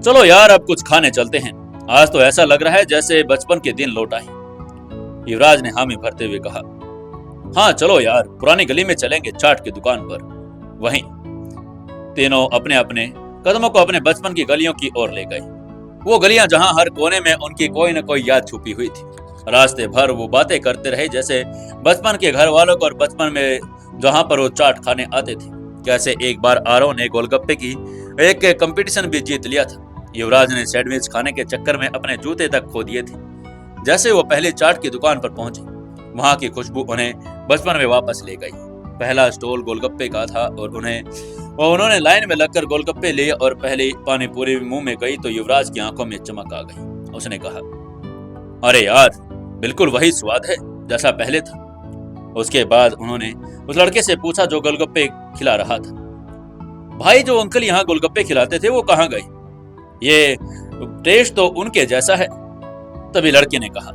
चलो यार अब कुछ खाने चलते हैं, आज तो ऐसा लग रहा है जैसे बचपन के दिन लौट आए। युवराज ने हामी भरते हुए कहा, हाँ चलो यार, पुरानी गली में चलेंगे, चाट की दुकान पर। वहीं तीनों अपने अपने कदमों को अपने बचपन की गलियों की ओर ले गए। वो गलियां जहां हर कोने में उनकी कोई न कोई याद छुपी हुई थी। रास्ते भर वो बातें करते रहे जैसे बचपन के घर वालों को, और बचपन में जहां पर वो चाट खाने आते थे। कैसे एक बार आरव ने गोलगप्पे की एक कंपटीशन भी जीत लिया था। युवराज ने सैंडविच खाने के चक्कर में अपने जूते तक खो दिए थे। जैसे वो पहले चाट की दुकान पर पहुंचे, वहां की खुशबू उन्हें बचपन में वापस ले गई। पहला स्टॉल गोलगप्पे का था और उन्होंने लाइन में लगकर गोलगप्पे लिए और पहले पानी पूरी मुंह में गई तो युवराज की आंखों में चमक आ गई। उसने कहा, अरे यार, बिल्कुल वही स्वाद है जैसा पहले था। उसके बाद उन्होंने उस लड़के से पूछा जो गोलगप्पे खिला रहा था, भाई जो अंकल यहाँ गोलगप्पे खिलाते थे वो कहाँ गए? ये टेस्ट तो उनके जैसा है। तभी लड़के ने कहा,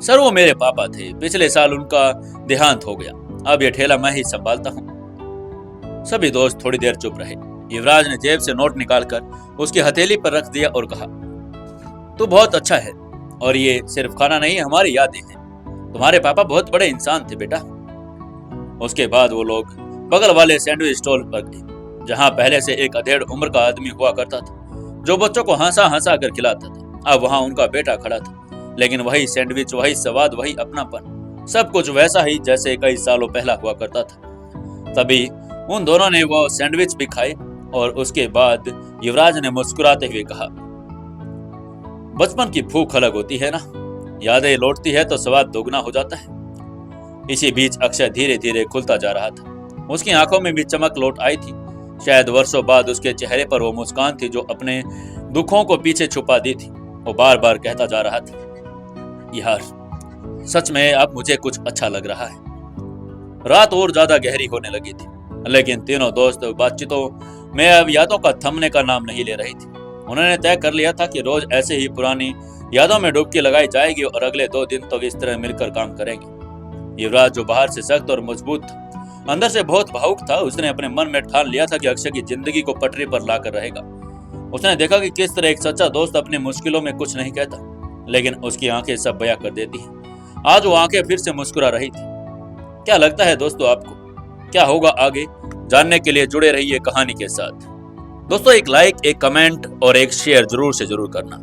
सर वो मेरे पापा थे, पिछले साल उनका देहांत हो गया, अब ये ठेला मैं ही संभालता हूँ। सभी दोस्त थोड़ी देर चुप रहे। युवराज ने जेब से नोट निकालकर उसकी हथेली पर रख दिया और कहा, तू बहुत अच्छा है और ये सिर्फ खाना नहीं, हमारी यादें हैं। तुम्हारे पापा बहुत बड़े इंसान थे बेटा। उसके बाद वो लोग बगल वाले सैंडविच स्टॉल पर गए, जहाँ पहले से एक अधेड़ उम्र का आदमी हुआ करता था जो बच्चों को हंसा हंसा कर खिलाता था। अब वहाँ उनका बेटा खड़ा था, लेकिन वही सैंडविच, वही स्वाद, वही अपनापन, सब कुछ वैसा ही जैसे कई सालों पहला हुआ करता था। तभी उन दोनों ने वो सैंडविच भी खाए और उसके बाद युवराज ने मुस्कुराते हुए कहा, बचपन की भूख अलग होती है ना, यादें लौटती है तो स्वाद दोगुना हो जाता है। इसी बीच अक्षय धीरे धीरे खुलता जा रहा था। उसकी आंखों में भी चमक लौट आई थी। शायद वर्षों बाद उसके चेहरे पर वो मुस्कान थी जो अपने दुखों को पीछे छुपा दी थी। वो बार बार कहता जा रहा था, यार सच में अब मुझे कुछ अच्छा लग रहा है। रात और ज्यादा गहरी होने लगी थी, लेकिन तीनों दोस्त बातचीतों में अब यादों का थमने का नाम नहीं ले रही थी। उन्होंने तय कर लिया था कि रोज ऐसे ही पुरानी यादों में डुबकी लगाई जाएगी और अगले 2 दिन तक इस तरह मिलकर काम करेंगे। युवराज जो बाहर से सख्त और मजबूत था, अंदर से बहुत भावुक था। उसने अपने मन में ठान लिया था कि अक्षय की जिंदगी को पटरी पर लाकर रहेगा। उसने देखा कि किस तरह एक सच्चा दोस्त अपनी मुश्किलों में कुछ नहीं कहता, लेकिन उसकी आंखें सब बयां कर देती हैं। आज वो आंखें फिर से मुस्कुरा रही थी। क्या लगता है दोस्तों आपको, क्या होगा आगे? जानने के लिए जुड़े रहिए कहानी के साथ। दोस्तों एक लाइक, एक कमेंट और एक शेयर जरूर से जरूर करना।